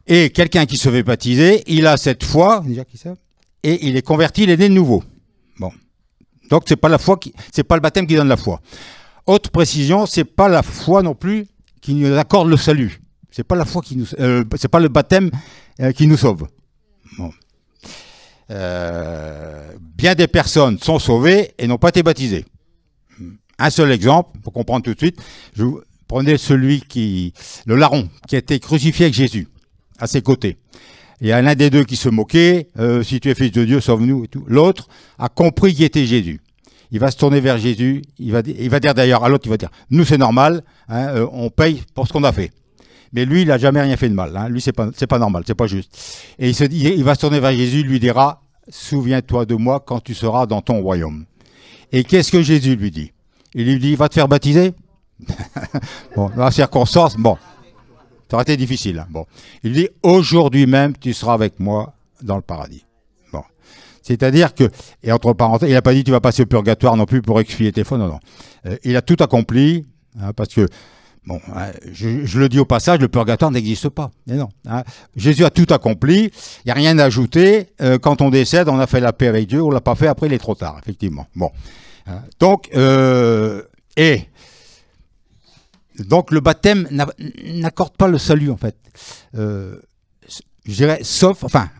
Et quelqu'un qui se fait baptiser, il a cette foi, déjà qui ça, et il est converti, il est né de nouveau. Bon. Donc c'est pas la foi c'est pas le baptême qui donne la foi. Autre précision, c'est pas la foi non plus qui nous accorde le salut. C'est pas la foi qui nous, c'est pas le baptême qui nous sauve. Bon. Bien des personnes sont sauvées et n'ont pas été baptisées. Un seul exemple pour comprendre tout de suite. Prenez le larron qui a été crucifié avec Jésus à ses côtés. Il y a l'un des deux qui se moquait, si tu es fils de Dieu, sauve-nous et tout. L'autre a compris qui était Jésus. Il va se tourner vers Jésus, il va dire d'ailleurs à l'autre, il va dire, nous c'est normal, hein, on paye pour ce qu'on a fait. Mais lui, il n'a jamais rien fait de mal. Hein. Lui, c'est pas normal, c'est pas juste. Et il va se tourner vers Jésus, il lui dira, souviens-toi de moi quand tu seras dans ton royaume. Et qu'est-ce que Jésus lui dit? Il lui dit, va te faire baptiser. Bon, dans la circonstance, bon, ça aurait été difficile. Hein. Bon, il dit, aujourd'hui même, tu seras avec moi dans le paradis. Bon, c'est-à-dire que, et entre parenthèses, il n'a pas dit, tu vas passer au purgatoire non plus pour expier tes fautes. Non, non. Il a tout accompli, hein, parce que, bon, je le dis au passage, le purgatoire n'existe pas. Mais non, hein. Jésus a tout accompli, il n'y a rien à ajouter. Quand on décède, on a fait la paix avec Dieu, on l'a pas fait, après il est trop tard, effectivement. Bon, donc le baptême n'accorde pas le salut en fait. Je dirais, sauf, enfin,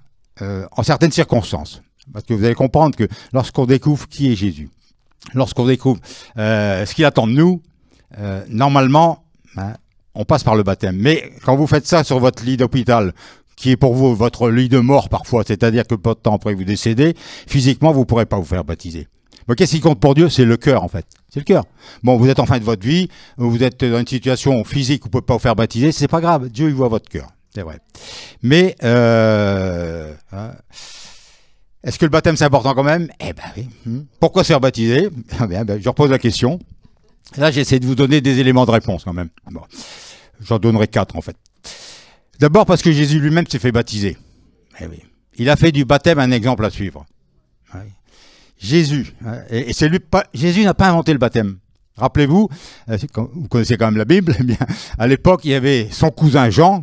en certaines circonstances. Parce que vous allez comprendre que lorsqu'on découvre qui est Jésus, lorsqu'on découvre ce qu'il attend de nous, normalement, hein, on passe par le baptême. Mais quand vous faites ça sur votre lit d'hôpital, qui est pour vous votre lit de mort parfois, c'est-à-dire que peu de temps après vous décédez, physiquement vous ne pourrez pas vous faire baptiser. Mais qu'est-ce qui compte pour Dieu? C'est le cœur en fait. C'est le cœur. Bon, vous êtes en fin de votre vie, vous êtes dans une situation physique où vous ne pouvez pas vous faire baptiser, c'est pas grave. Dieu il voit votre cœur, c'est vrai. Mais est-ce que le baptême c'est important quand même? Eh ben oui. Pourquoi se faire baptiser? Je repose la question. Là, j'essaie de vous donner des éléments de réponse quand même. Bon. J'en donnerai 4 en fait. D'abord parce que Jésus lui-même s'est fait baptiser. Eh oui. Il a fait du baptême un exemple à suivre. Oui. Jésus, et c'est lui, Jésus n'a pas inventé le baptême. Rappelez-vous, vous connaissez quand même la Bible, eh bien, à l'époque, il y avait son cousin Jean,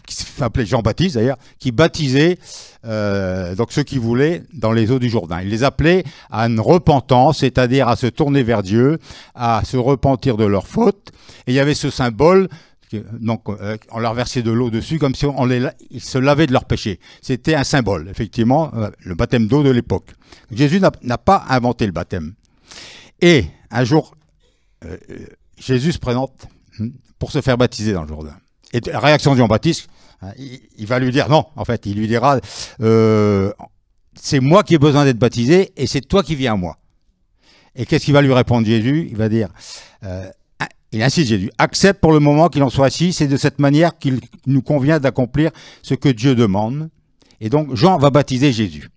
qui s'appelait Jean-Baptiste d'ailleurs, qui baptisait donc ceux qui voulaient dans les eaux du Jourdain. Il les appelait à une repentance, c'est-à-dire à se tourner vers Dieu, à se repentir de leurs fautes. Et il y avait ce symbole, donc on leur versait de l'eau dessus, comme si ils se lavaient de leurs péchés. C'était un symbole, effectivement, le baptême d'eau de l'époque. Jésus n'a pas inventé le baptême. Et un jour, Jésus se présente pour se faire baptiser dans le Jourdain. Et la réaction de Jean-Baptiste, il va lui dire non, en fait, il lui dira c'est moi qui ai besoin d'être baptisé et c'est toi qui viens à moi. Et qu'est-ce qu'il va lui répondre Jésus? Il va dire il insiste Jésus, accepte pour le moment qu'il en soit ainsi, c'est de cette manière qu'il nous convient d'accomplir ce que Dieu demande. Et donc Jean va baptiser Jésus.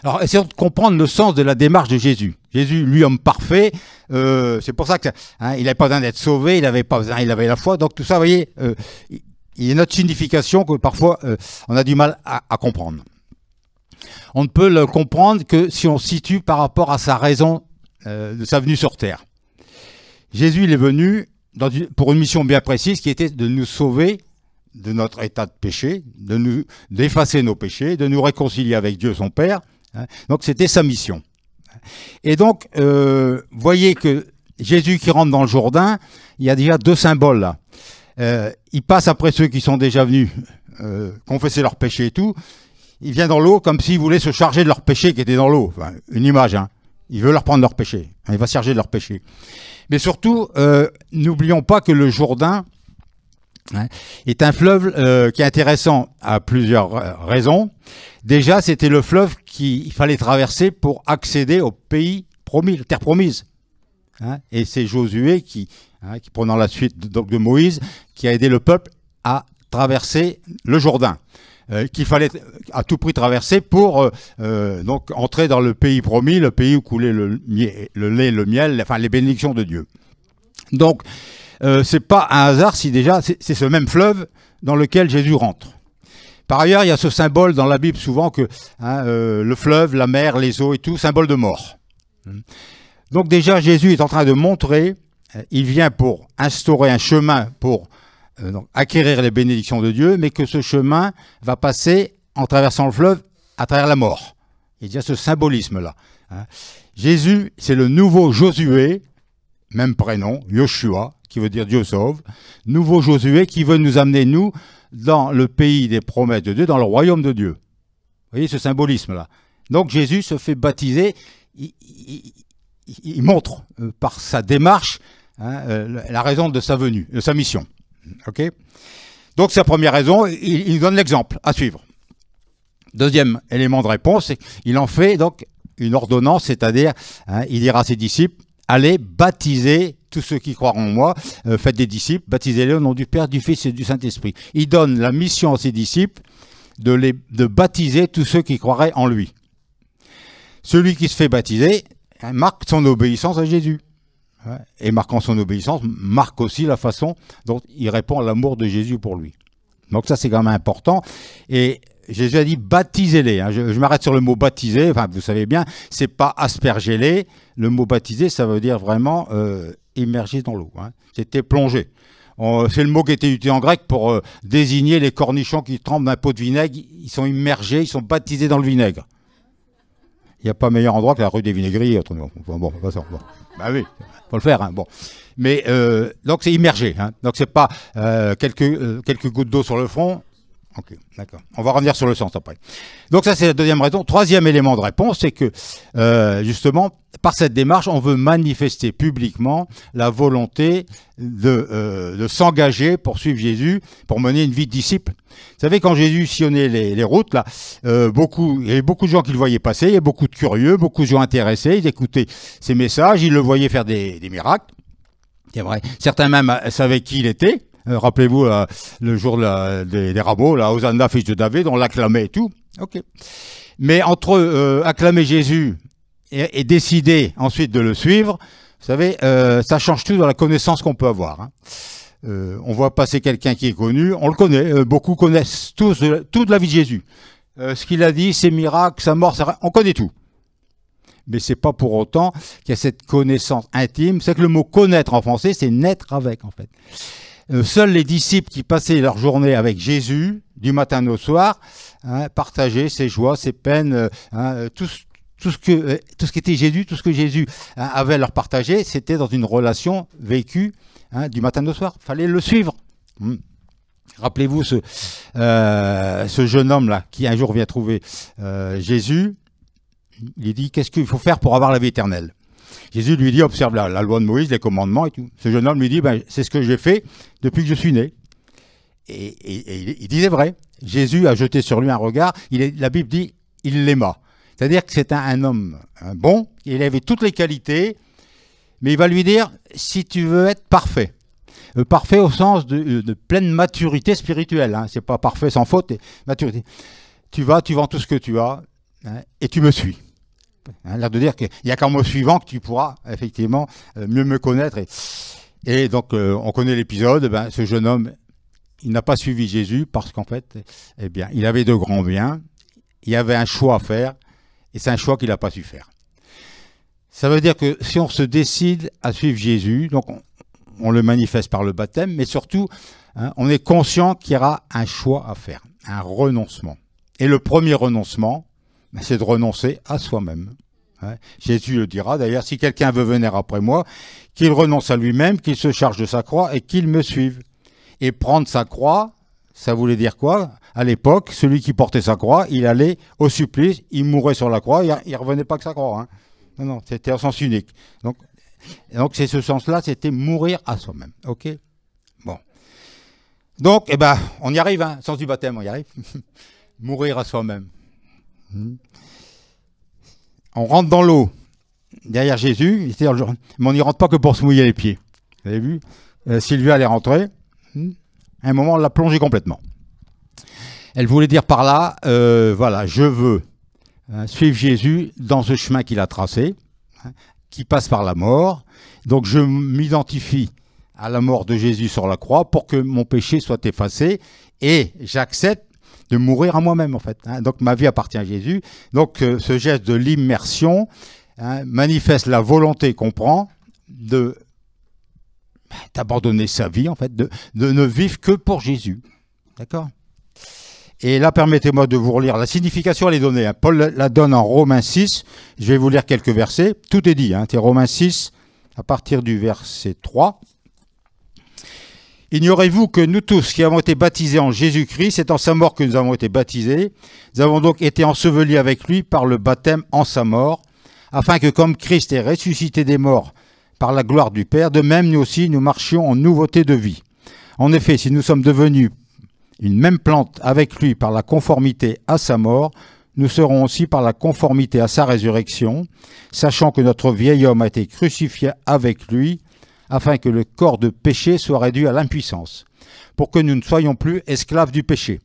Alors essayons de comprendre le sens de la démarche de Jésus. Jésus, lui, homme parfait, c'est pour ça que il n'avait pas besoin d'être sauvé, il avait la foi, donc tout ça, vous voyez, il y a une autre signification que parfois on a du mal à comprendre. On ne peut le comprendre que si on se situe par rapport à sa raison de sa venue sur terre. Jésus, il est venu pour une mission bien précise qui était de nous sauver de notre état de péché, d'effacer nos péchés, de nous réconcilier avec Dieu son Père. Donc c'était sa mission. Et donc, voyez que Jésus qui rentre dans le Jourdain, il y a déjà 2 symboles là. Il passe après ceux qui sont déjà venus confesser leurs péchés et tout. Il vient dans l'eau comme s'il voulait se charger de leurs péchés qui étaient dans l'eau. Enfin, une image, hein. Il veut leur prendre leurs péchés. Il va se charger de leurs péchés. Mais surtout, n'oublions pas que le Jourdain est un fleuve qui est intéressant à plusieurs raisons. Déjà, c'était le fleuve qu'il fallait traverser pour accéder au pays promis, la terre promise. Et c'est Josué qui prenant la suite de Moïse, qui a aidé le peuple à traverser le Jourdain. Qu'il fallait à tout prix traverser pour donc entrer dans le pays promis, le pays où coulait le lait, le miel, enfin les bénédictions de Dieu. Donc, c'est pas un hasard si déjà c'est ce même fleuve dans lequel Jésus rentre. Par ailleurs, il y a ce symbole dans la Bible souvent que le fleuve, la mer, les eaux et tout, symbole de mort. Donc déjà, Jésus est en train de montrer, il vient pour instaurer un chemin pour donc, acquérir les bénédictions de Dieu, mais que ce chemin va passer en traversant le fleuve à travers la mort. Il y a ce symbolisme-là. Jésus, c'est le nouveau Josué, même prénom, Yoshua, qui veut dire Dieu sauve. Nouveau Josué qui veut nous amener, nous, dans le pays des promesses de Dieu, dans le royaume de Dieu. Vous voyez ce symbolisme-là. Donc Jésus se fait baptiser, il montre par sa démarche la raison de sa venue, de sa mission. Okay. Donc sa première raison, il donne l'exemple à suivre. Deuxième élément de réponse, il en fait donc une ordonnance, c'est-à-dire il dira à ses disciples, allez baptiser tous ceux qui croiront en moi, faites des disciples, baptisez-les au nom du Père, du Fils et du Saint-Esprit. Il donne la mission à ses disciples de baptiser tous ceux qui croiraient en lui. Celui qui se fait baptiser marque son obéissance à Jésus. Et marquant son obéissance, marque aussi la façon dont il répond à l'amour de Jésus pour lui. Donc ça, c'est quand même important. Et Jésus a dit baptisez-les. Je m'arrête sur le mot baptiser. Enfin, vous savez bien, c'est pas asperger-les. Le mot baptiser, ça veut dire vraiment immerger dans l'eau. C'était plongé. C'est le mot qui était utilisé en grec pour désigner les cornichons qui trempent dans un pot de vinaigre. Ils sont immergés, ils sont baptisés dans le vinaigre. Il n'y a pas meilleur endroit que la rue des Vinaigreries. Bon, bah oui, faut le faire. Bon. Mais donc c'est immergé. Donc c'est pas quelques gouttes d'eau sur le front. Ok, d'accord. On va revenir sur le sens après. Donc ça c'est la deuxième raison. Troisième élément de réponse, c'est que justement par cette démarche, on veut manifester publiquement la volonté de s'engager pour suivre Jésus, pour mener une vie de disciple. Vous savez, quand Jésus sillonnait les routes, là, il y avait beaucoup de gens qui le voyaient passer, il y avait beaucoup de curieux, beaucoup de gens intéressés, ils écoutaient ses messages, ils le voyaient faire des miracles. C'est vrai. Certains même savaient qui il était. Rappelez-vous le jour des rameaux, là, Hosanna, fils de David, on l'acclamait et tout. Ok. Mais entre acclamer Jésus et décider ensuite de le suivre, vous savez, ça change tout dans la connaissance qu'on peut avoir. On voit passer quelqu'un qui est connu, on le connaît, beaucoup connaissent toute la vie de Jésus. Ce qu'il a dit, ses miracles, sa mort, on connaît tout. Mais c'est pas pour autant qu'il y a cette connaissance intime. C'est que le mot connaître en français, c'est naître avec, en fait. Seuls les disciples qui passaient leur journée avec Jésus, du matin au soir, partageaient ses joies, ses peines, tout ce qui était Jésus, tout ce que Jésus avait à leur partager, c'était dans une relation vécue du matin au soir. Il fallait le suivre. Rappelez-vous ce jeune homme-là qui un jour vient trouver Jésus. Il dit, qu'est-ce qu'il faut faire pour avoir la vie éternelle? Jésus lui dit, observe la loi de Moïse, les commandements et tout. Ce jeune homme lui dit, c'est ce que j'ai fait depuis que je suis né. Et il disait vrai. Jésus a jeté sur lui un regard. La Bible dit, il l'aima. C'est-à-dire que c'est un homme bon, il avait toutes les qualités, mais il va lui dire, si tu veux être parfait, parfait au sens de pleine maturité spirituelle, c'est pas parfait sans faute, maturité. Tu vends tout ce que tu as et tu me suis. L'air de dire qu'il n'y a qu'en me suivant que tu pourras effectivement mieux me connaître. Et donc on connaît l'épisode, ce jeune homme, il n'a pas suivi Jésus parce qu'en fait, il avait de grands biens, il y avait un choix à faire, et c'est un choix qu'il n'a pas su faire. Ça veut dire que si on se décide à suivre Jésus, donc on le manifeste par le baptême, mais surtout, on est conscient qu'il y aura un choix à faire, un renoncement. Et le premier renoncement, c'est de renoncer à soi-même. Jésus le dira, d'ailleurs, si quelqu'un veut venir après moi, qu'il renonce à lui-même, qu'il se charge de sa croix et qu'il me suive. Et prendre sa croix, ça voulait dire quoi? À l'époque, celui qui portait sa croix, il allait au supplice, il mourait sur la croix, il ne revenait pas que sa croix. Non, c'était en sens unique. Donc c'est ce sens-là, c'était mourir à soi-même. Ok? Bon. Donc, on y arrive, sens du baptême, on y arrive. Mourir à soi-même. On rentre dans l'eau derrière Jésus, mais on n'y rentre pas que pour se mouiller les pieds. Vous avez vu? Sylvia allait rentrer. À un moment, on l'a plongée complètement. Elle voulait dire par là, voilà, je veux suivre Jésus dans ce chemin qu'il a tracé, qui passe par la mort. Donc je m'identifie à la mort de Jésus sur la croix pour que mon péché soit effacé et j'accepte de mourir à moi-même en fait. Donc ma vie appartient à Jésus. Donc ce geste de l'immersion manifeste la volonté qu'on prend d'abandonner sa vie en fait, de ne vivre que pour Jésus. D'accord? Et là, permettez-moi de vous relire. La signification, elle est donnée. Paul la donne en Romains 6. Je vais vous lire quelques versets. Tout est dit. C'est Romains 6, à partir du verset 3. Ignorez-vous que nous tous qui avons été baptisés en Jésus-Christ, c'est en sa mort que nous avons été baptisés. Nous avons donc été ensevelis avec lui par le baptême en sa mort, afin que comme Christ est ressuscité des morts par la gloire du Père, de même nous aussi nous marchions en nouveauté de vie. En effet, si nous sommes devenus une même plante avec lui par la conformité à sa mort, nous serons aussi par la conformité à sa résurrection, sachant que notre vieil homme a été crucifié avec lui, afin que le corps de péché soit réduit à l'impuissance, pour que nous ne soyons plus esclaves du péché.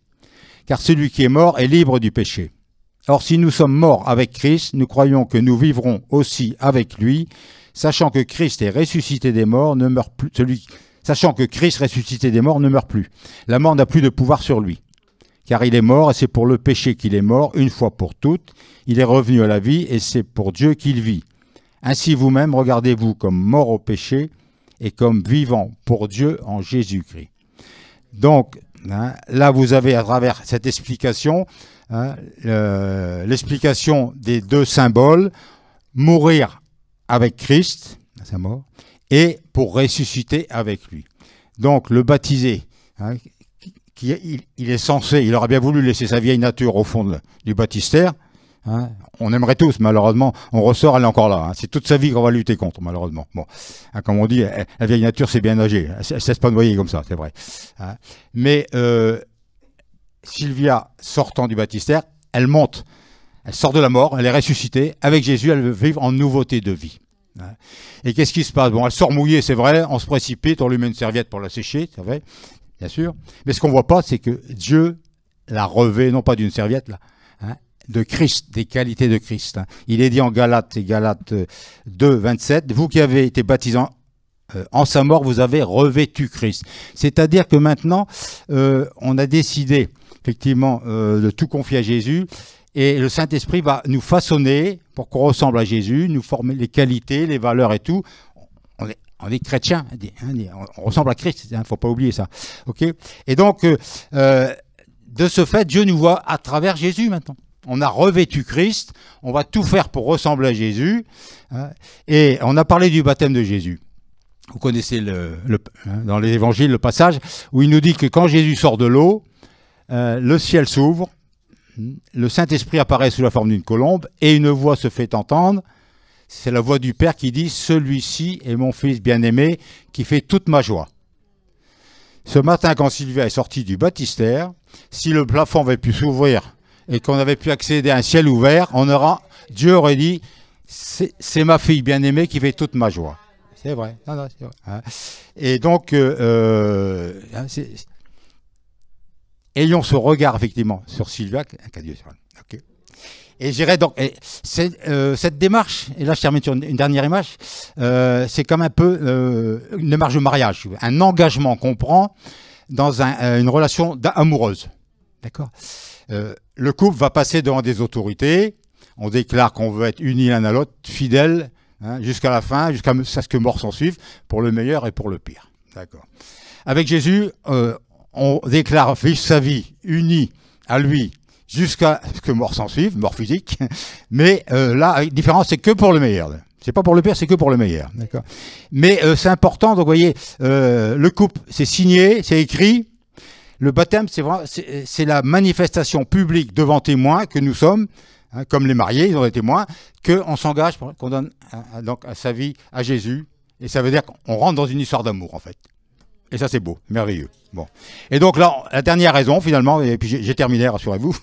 Car celui qui est mort est libre du péché. Or, si nous sommes morts avec Christ, nous croyons que nous vivrons aussi avec lui, sachant que Christ est ressuscité des morts, ne meurt plus. Sachant que Christ ressuscité des morts ne meurt plus. La mort n'a plus de pouvoir sur lui. Car il est mort, et c'est pour le péché qu'il est mort, une fois pour toutes. Il est revenu à la vie, et c'est pour Dieu qu'il vit. Ainsi vous-même, regardez-vous comme mort au péché, et comme vivant pour Dieu en Jésus-Christ. Donc, là vous avez à travers cette explication, l'explication des deux symboles, mourir avec Christ, sa mort, et pour ressusciter avec lui. Donc le baptisé, il est censé, il aurait bien voulu laisser sa vieille nature au fond du baptistère. On aimerait tous, malheureusement, on ressort, elle est encore là. C'est toute sa vie qu'on va lutter contre, malheureusement. Bon, comme on dit, la vieille nature, c'est bien nager. Elle ne cesse pas de noyer comme ça, c'est vrai. Mais Sylvia, sortant du baptistère, elle monte. Elle sort de la mort, elle est ressuscitée. Avec Jésus, elle veut vivre en nouveauté de vie. Et qu'est-ce qui se passe? Bon, elle sort mouillée, c'est vrai, on se précipite, on lui met une serviette pour la sécher, c'est vrai, bien sûr. Mais ce qu'on ne voit pas, c'est que Dieu la revêt, non pas d'une serviette, là, de Christ, des qualités de Christ. Il est dit en Galates 2, 27, vous qui avez été baptisés en sa mort, vous avez revêtu Christ. C'est-à-dire que maintenant, on a décidé, effectivement, de tout confier à Jésus. Et le Saint-Esprit va nous façonner pour qu'on ressemble à Jésus, nous former les qualités, les valeurs et tout. On est chrétien, on ressemble à Christ, il ne faut pas oublier ça. Okay, et donc, de ce fait, Dieu nous voit à travers Jésus maintenant. On a revêtu Christ, on va tout faire pour ressembler à Jésus. Et on a parlé du baptême de Jésus. Vous connaissez dans les évangiles le passage où il nous dit que quand Jésus sort de l'eau, le ciel s'ouvre, le Saint-Esprit apparaît sous la forme d'une colombe et une voix se fait entendre. C'est la voix du Père qui dit « Celui-ci est mon Fils bien-aimé qui fait toute ma joie ». Ce matin, quand Sylvia est sortie du baptistère, si le plafond avait pu s'ouvrir et qu'on avait pu accéder à un ciel ouvert, Dieu aurait dit « C'est ma fille bien-aimée qui fait toute ma joie ». C'est vrai. Non, c'est vrai. Et donc, ayons ce regard, effectivement, sur Sylvia, qu'a Dieu sur elle. Okay. Et j'irais donc, cette démarche, et là je termine sur une dernière image, c'est comme un peu une démarche de mariage, un engagement qu'on prend dans une relation amoureuse. D'accord. Le couple va passer devant des autorités, on déclare qu'on veut être unis l'un à l'autre, fidèles, jusqu'à la fin, jusqu'à ce que mort s'en suive, pour le meilleur et pour le pire. D'accord. Avec Jésus, on déclare vivre sa vie unie à lui jusqu'à ce que mort s'en suive, mort physique. Mais là, la différence, c'est que pour le meilleur. C'est pas pour le pire, c'est que pour le meilleur. D'accord. Mais c'est important, donc vous voyez, le couple, c'est signé, c'est écrit. Le baptême, c'est la manifestation publique devant témoins que nous sommes, comme les mariés, ils ont des témoins, qu'on s'engage, qu'on donne donc à sa vie à Jésus. Et ça veut dire qu'on rentre dans une histoire d'amour, en fait. Et ça, c'est beau, merveilleux. Bon. Et donc là, la dernière raison, finalement, et puis j'ai terminé, rassurez-vous,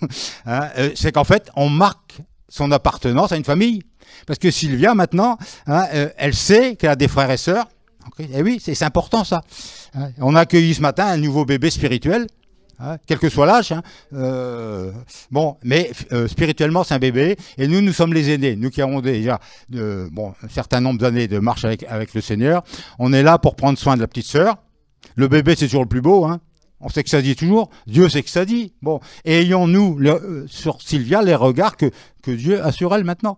c'est qu'en fait, on marque son appartenance à une famille. Parce que Sylvia, maintenant, elle sait qu'elle a des frères et sœurs. Okay. Et oui, c'est important, ça. On a accueilli ce matin un nouveau bébé spirituel, quel que soit l'âge. Bon, mais spirituellement, c'est un bébé. Et nous sommes les aînés. Nous qui avons déjà un certain nombre d'années de marche avec le Seigneur. On est là pour prendre soin de la petite sœur. Le bébé, c'est toujours le plus beau, On sait que ça dit toujours. Dieu sait que ça dit. Bon, et ayons-nous sur Sylvia les regards que Dieu a sur elle maintenant.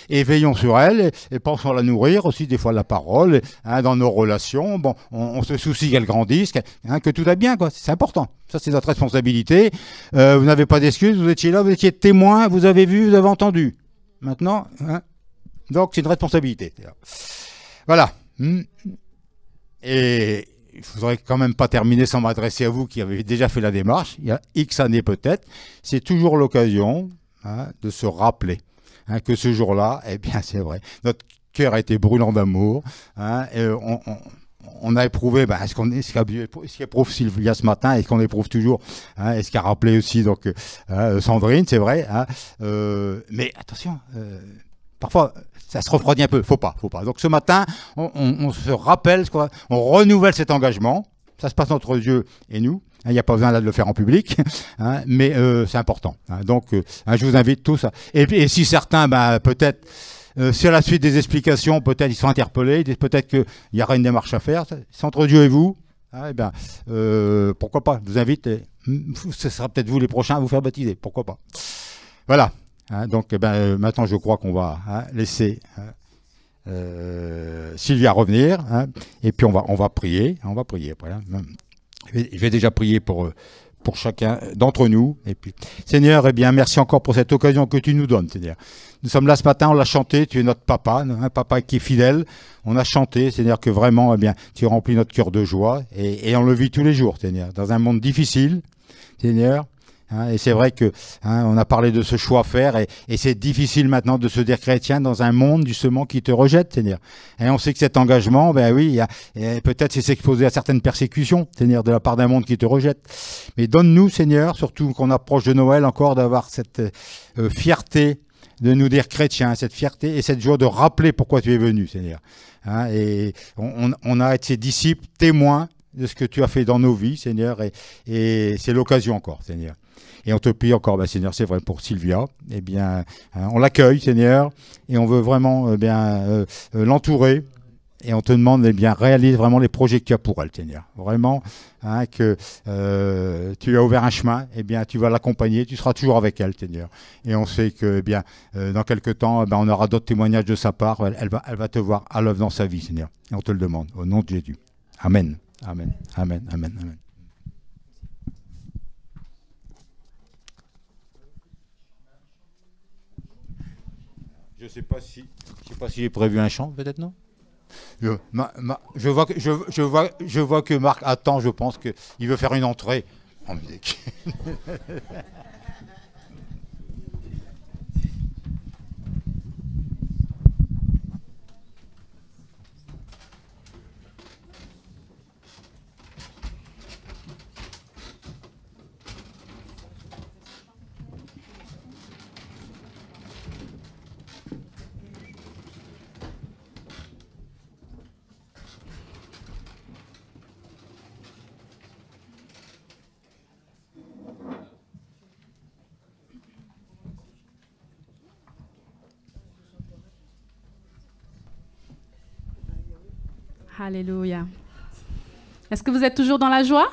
Et veillons sur elle et pensons à la nourrir aussi des fois la parole dans nos relations. Bon, on se soucie qu'elle grandisse, que tout va bien, quoi. C'est important. Ça, c'est notre responsabilité. Vous n'avez pas d'excuses. Vous étiez là, vous étiez témoin, vous avez vu, vous avez entendu. Maintenant, donc c'est une responsabilité. Voilà. Et il ne faudrait quand même pas terminer sans m'adresser à vous qui avez déjà fait la démarche, il y a X années peut-être. C'est toujours l'occasion de se rappeler que ce jour-là, eh bien c'est vrai, notre cœur a été brûlant d'amour. Et on a éprouvé, ce qu'éprouve Sylvia ce matin, est-ce qu'on éprouve toujours, hein, est-ce qu'a rappelé aussi donc Sandrine, c'est vrai, hein, mais attention, parfois ça se refroidit un peu, faut pas. Donc ce matin, on se rappelle, on renouvelle cet engagement, ça se passe entre Dieu et nous. Il n'y a pas besoin là de le faire en public, hein, mais c'est important. Hein, donc, je vous invite tous. Et si certains, peut-être, si à la suite des explications, peut-être ils sont interpellés, ils disent peut-être qu'il y aura une démarche à faire. C'est entre Dieu et vous. Hein, pourquoi pas? Je vous invite. Ce sera peut-être vous les prochains à vous faire baptiser. Pourquoi pas? Voilà. Hein, donc, maintenant, je crois qu'on va laisser Sylvia revenir. Hein, et puis on va prier. On va prier après. Hein. Je vais déjà prier pour chacun d'entre nous. Et puis, Seigneur, merci encore pour cette occasion que tu nous donnes, Seigneur. Nous sommes là ce matin, on l'a chanté, tu es notre papa, un papa qui est fidèle. On a chanté, Seigneur, que vraiment, tu remplis notre cœur de joie. Et on le vit tous les jours, Seigneur, dans un monde difficile, Seigneur. Hein, et c'est vrai que on a parlé de ce choix à faire et c'est difficile maintenant de se dire chrétien dans un monde justement qui te rejette, Seigneur. Et on sait que cet engagement, peut-être c'est s'exposer à certaines persécutions, Seigneur, de la part d'un monde qui te rejette. Mais donne-nous, Seigneur, surtout qu'on approche de Noël encore, d'avoir cette fierté de nous dire chrétiens, cette fierté et cette joie de rappeler pourquoi tu es venu, Seigneur. Hein, et on a été disciples, témoins de ce que tu as fait dans nos vies, Seigneur, et c'est l'occasion encore, Seigneur. Et on te prie encore, Seigneur, c'est vrai pour Sylvia, on l'accueille, Seigneur, et on veut vraiment l'entourer, et on te demande, réalise vraiment les projets que tu as pour elle, Seigneur. Vraiment, que tu as ouvert un chemin, tu vas l'accompagner, tu seras toujours avec elle, Seigneur. Et on sait que, dans quelques temps, on aura d'autres témoignages de sa part, elle va te voir à l'œuvre dans sa vie, Seigneur. Et on te le demande, au nom de Jésus. Amen. Amen. Amen. Amen. Amen. Je sais pas si j'ai prévu un chant, peut-être non. Je vois que Marc attend. Je pense qu'il veut faire une entrée en musique. Alléluia. Est-ce que vous êtes toujours dans la joie?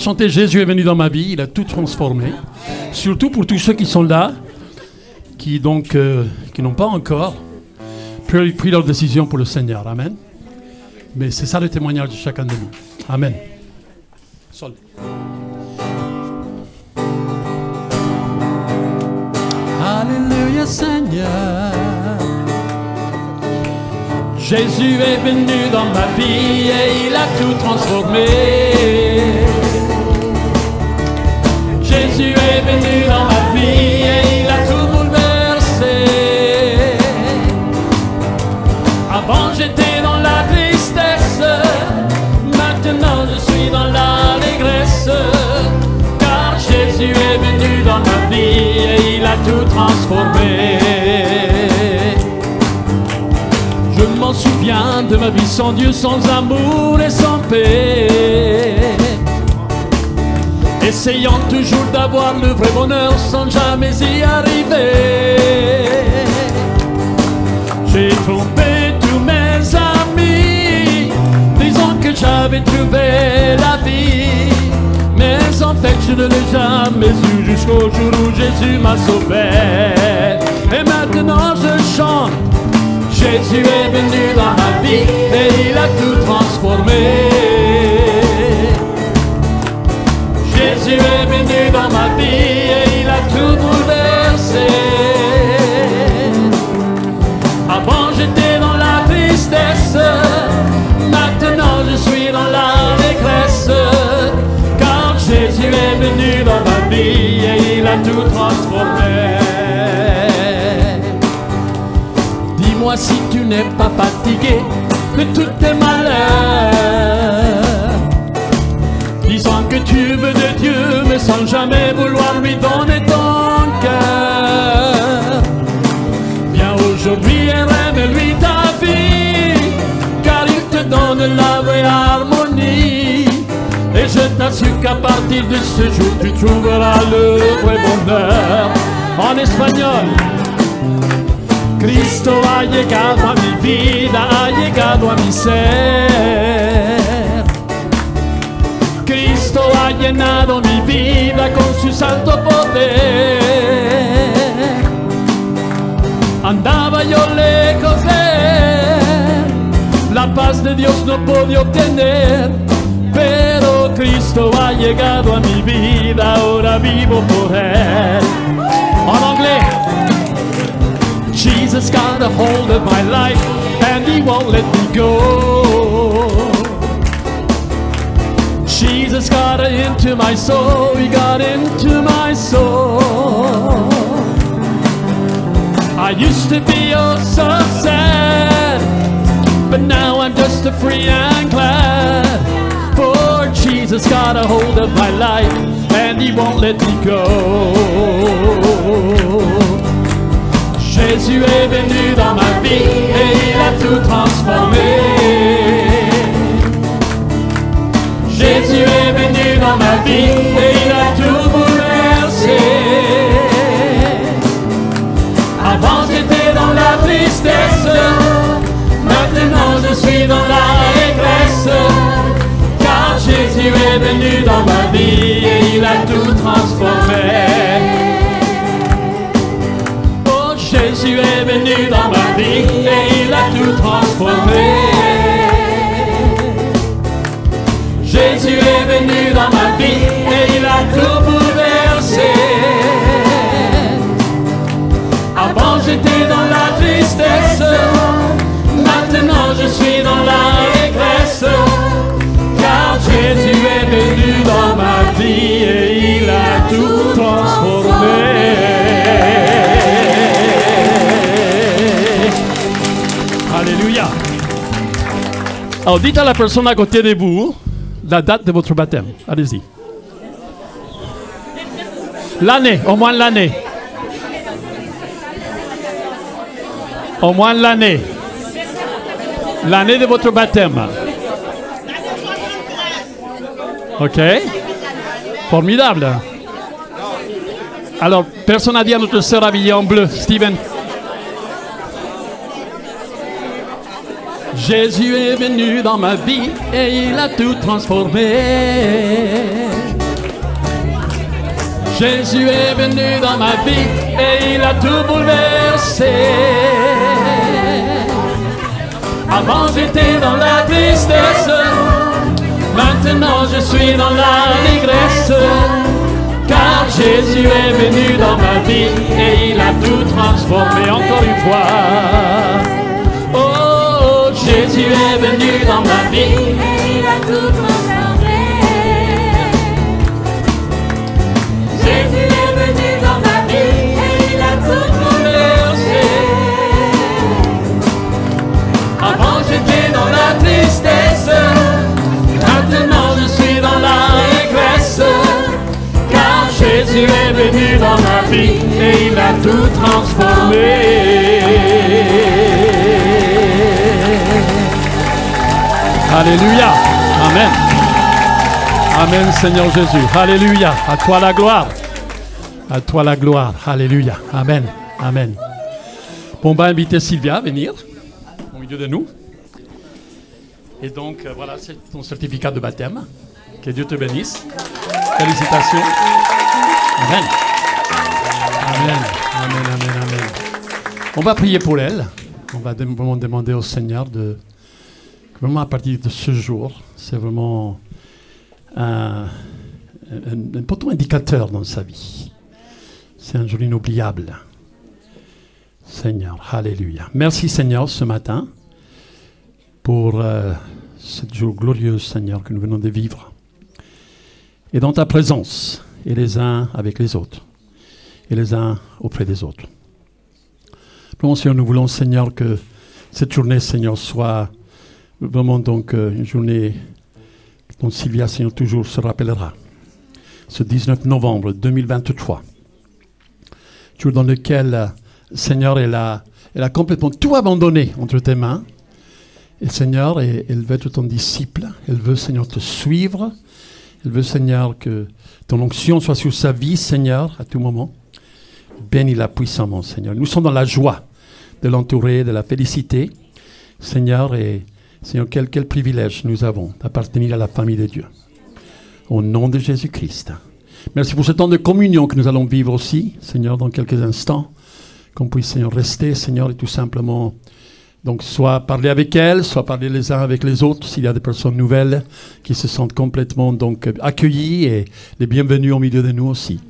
chanter Jésus est venu dans ma vie, il a tout transformé. Surtout pour tous ceux qui sont là, qui n'ont pas encore pris leur décision pour le Seigneur. Amen. Mais c'est ça le témoignage de chacun de nous. Amen. Sol. Alléluia Seigneur. Jésus est venu dans ma vie et il a tout transformé. Jésus est venu dans ma vie et il a tout bouleversé. Avant j'étais dans la tristesse, maintenant je suis dans l'allégresse. Car Jésus est venu dans ma vie et il a tout transformé. Je m'en souviens de ma vie sans Dieu, sans amour et sans paix, essayant toujours d'avoir le vrai bonheur sans jamais y arriver. J'ai trompé tous mes amis, disant que j'avais trouvé la vie. Mais en fait je ne l'ai jamais eu jusqu'au jour où Jésus m'a sauvé. Et maintenant je chante. Jésus est venu dans ma vie et il a tout transformé. Jésus est venu dans ma vie et il a tout bouleversé. Avant j'étais dans la tristesse, maintenant je suis dans l'allégresse. Car Jésus est venu dans ma vie et il a tout transformé. Dis-moi si tu n'es pas fatigué de tous tes malheurs, disant que tu veux de Dieu mais sans jamais vouloir lui donner ton cœur. Viens aujourd'hui et aime-lui ta vie, car il te donne la vraie harmonie. Et je t'assure qu'à partir de ce jour tu trouveras le vrai bonheur. En espagnol. Cristo ha llegado a mi vida, ha llegado a mi ser. Cristo ha llenado mi vida con su santo poder. Andaba yo lejos de él, la paz de Dios no podía obtener, pero Cristo ha llegado a mi vida, ahora vivo por él. En anglais. Jesus got a hold of my life and he won't let me go. Jesus got into my soul, he got into my soul. I used to be oh so sad, but now I'm just free and glad. For Jesus got a hold of my life and he won't let me go. Jésus est venu dans ma vie et il a tout transformé. Jésus est venu dans ma vie et il a tout bouleversé. Avant j'étais dans la tristesse, maintenant je suis dans l'allégresse. Car Jésus est venu dans ma vie et il a tout transformé. Jésus est venu dans ma vie et il a tout transformé. Jésus est venu dans ma vie et il a tout bouleversé. Avant j'étais dans la tristesse, maintenant je suis dans l'allégresse. Car Jésus est venu dans ma vie et il a tout transformé. Alléluia. Alors dites à la personne à côté de vous la date de votre baptême. Allez-y. L'année, au moins l'année. Au moins l'année. L'année de votre baptême. Ok. Formidable. Alors, personne n'a dit à notre sœur habillée en bleu, Steven. Jésus est venu dans ma vie et il a tout transformé. Jésus est venu dans ma vie et il a tout bouleversé. Avant j'étais dans la tristesse, maintenant je suis dans l'allégresse. Car Jésus est venu dans ma vie et il a tout transformé. Encore une fois. Oh, Jésus est venu dans ma vie et il a tout transformé. Jésus est venu dans ma vie et il a tout bouleversé. Avant j'étais dans la tristesse, maintenant je suis dans l'allégresse. Car Jésus est venu dans ma vie et il a tout transformé. Alléluia. Amen. Amen, Seigneur Jésus. Alléluia. À toi la gloire. À toi la gloire. Alléluia. Amen. Amen. Bon, on va inviter Sylvia à venir au milieu de nous. Et donc, voilà, c'est ton certificat de baptême. Que Dieu te bénisse. Félicitations. Amen. Amen. Amen, amen, amen. On va prier pour elle. On va vraiment demander au Seigneur de... Vraiment, à partir de ce jour, c'est vraiment un important indicateur dans sa vie. C'est un jour inoubliable. Seigneur, alléluia. Merci Seigneur ce matin pour ce jour glorieux, Seigneur, que nous venons de vivre. Et dans ta présence, et les uns avec les autres, et les uns auprès des autres. Bon, Seigneur, nous voulons, Seigneur, que cette journée, Seigneur, soit vraiment donc une journée dont Sylvia, Seigneur, toujours se rappellera. Ce 19 novembre 2023, jour dans lequel, Seigneur, elle a complètement tout abandonné entre tes mains. Et Seigneur, elle veut être ton disciple. Elle veut, Seigneur, te suivre. Elle veut, Seigneur, que ton onction soit sur sa vie, Seigneur, à tout moment. Bénis-la puissamment, Seigneur. Nous sommes dans la joie de l'entourer, de la féliciter, Seigneur, et Seigneur, quel privilège nous avons d'appartenir à la famille de Dieu. Au nom de Jésus-Christ. Merci pour ce temps de communion que nous allons vivre aussi, Seigneur, dans quelques instants. Qu'on puisse, Seigneur, rester, Seigneur, et tout simplement, donc, soit parler avec elle, soit parler les uns avec les autres, s'il y a des personnes nouvelles qui se sentent complètement donc accueillies et les bienvenus au milieu de nous aussi.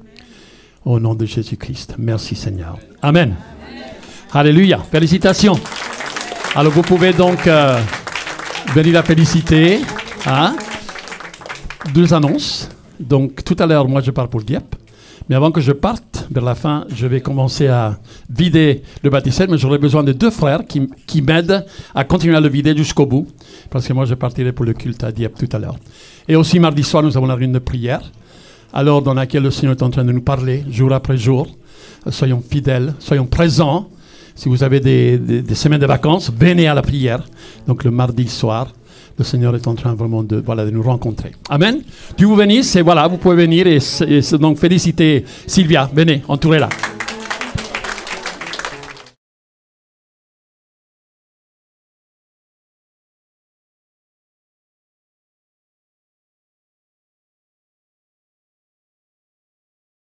Au nom de Jésus-Christ. Merci, Seigneur. Amen. Alléluia. Félicitations. Alors, vous pouvez donc venir la féliciter. Hein? Deux annonces. Donc, tout à l'heure, moi, je pars pour Dieppe. Mais avant que je parte, vers la fin, je vais commencer à vider le baptistère, mais j'aurai besoin de deux frères qui m'aident à continuer à le vider jusqu'au bout, parce que moi, je partirai pour le culte à Dieppe tout à l'heure. Et aussi, mardi soir, nous avons la réunion de prière, alors dans laquelle le Seigneur est en train de nous parler, jour après jour. Soyons fidèles, soyons présents. Si vous avez des semaines de vacances, venez à la prière. Donc, le mardi soir, le Seigneur est en train vraiment de nous rencontrer. Amen. Dieu vous bénisse et voilà, vous pouvez venir et donc féliciter Sylvia. Venez, entourez-la.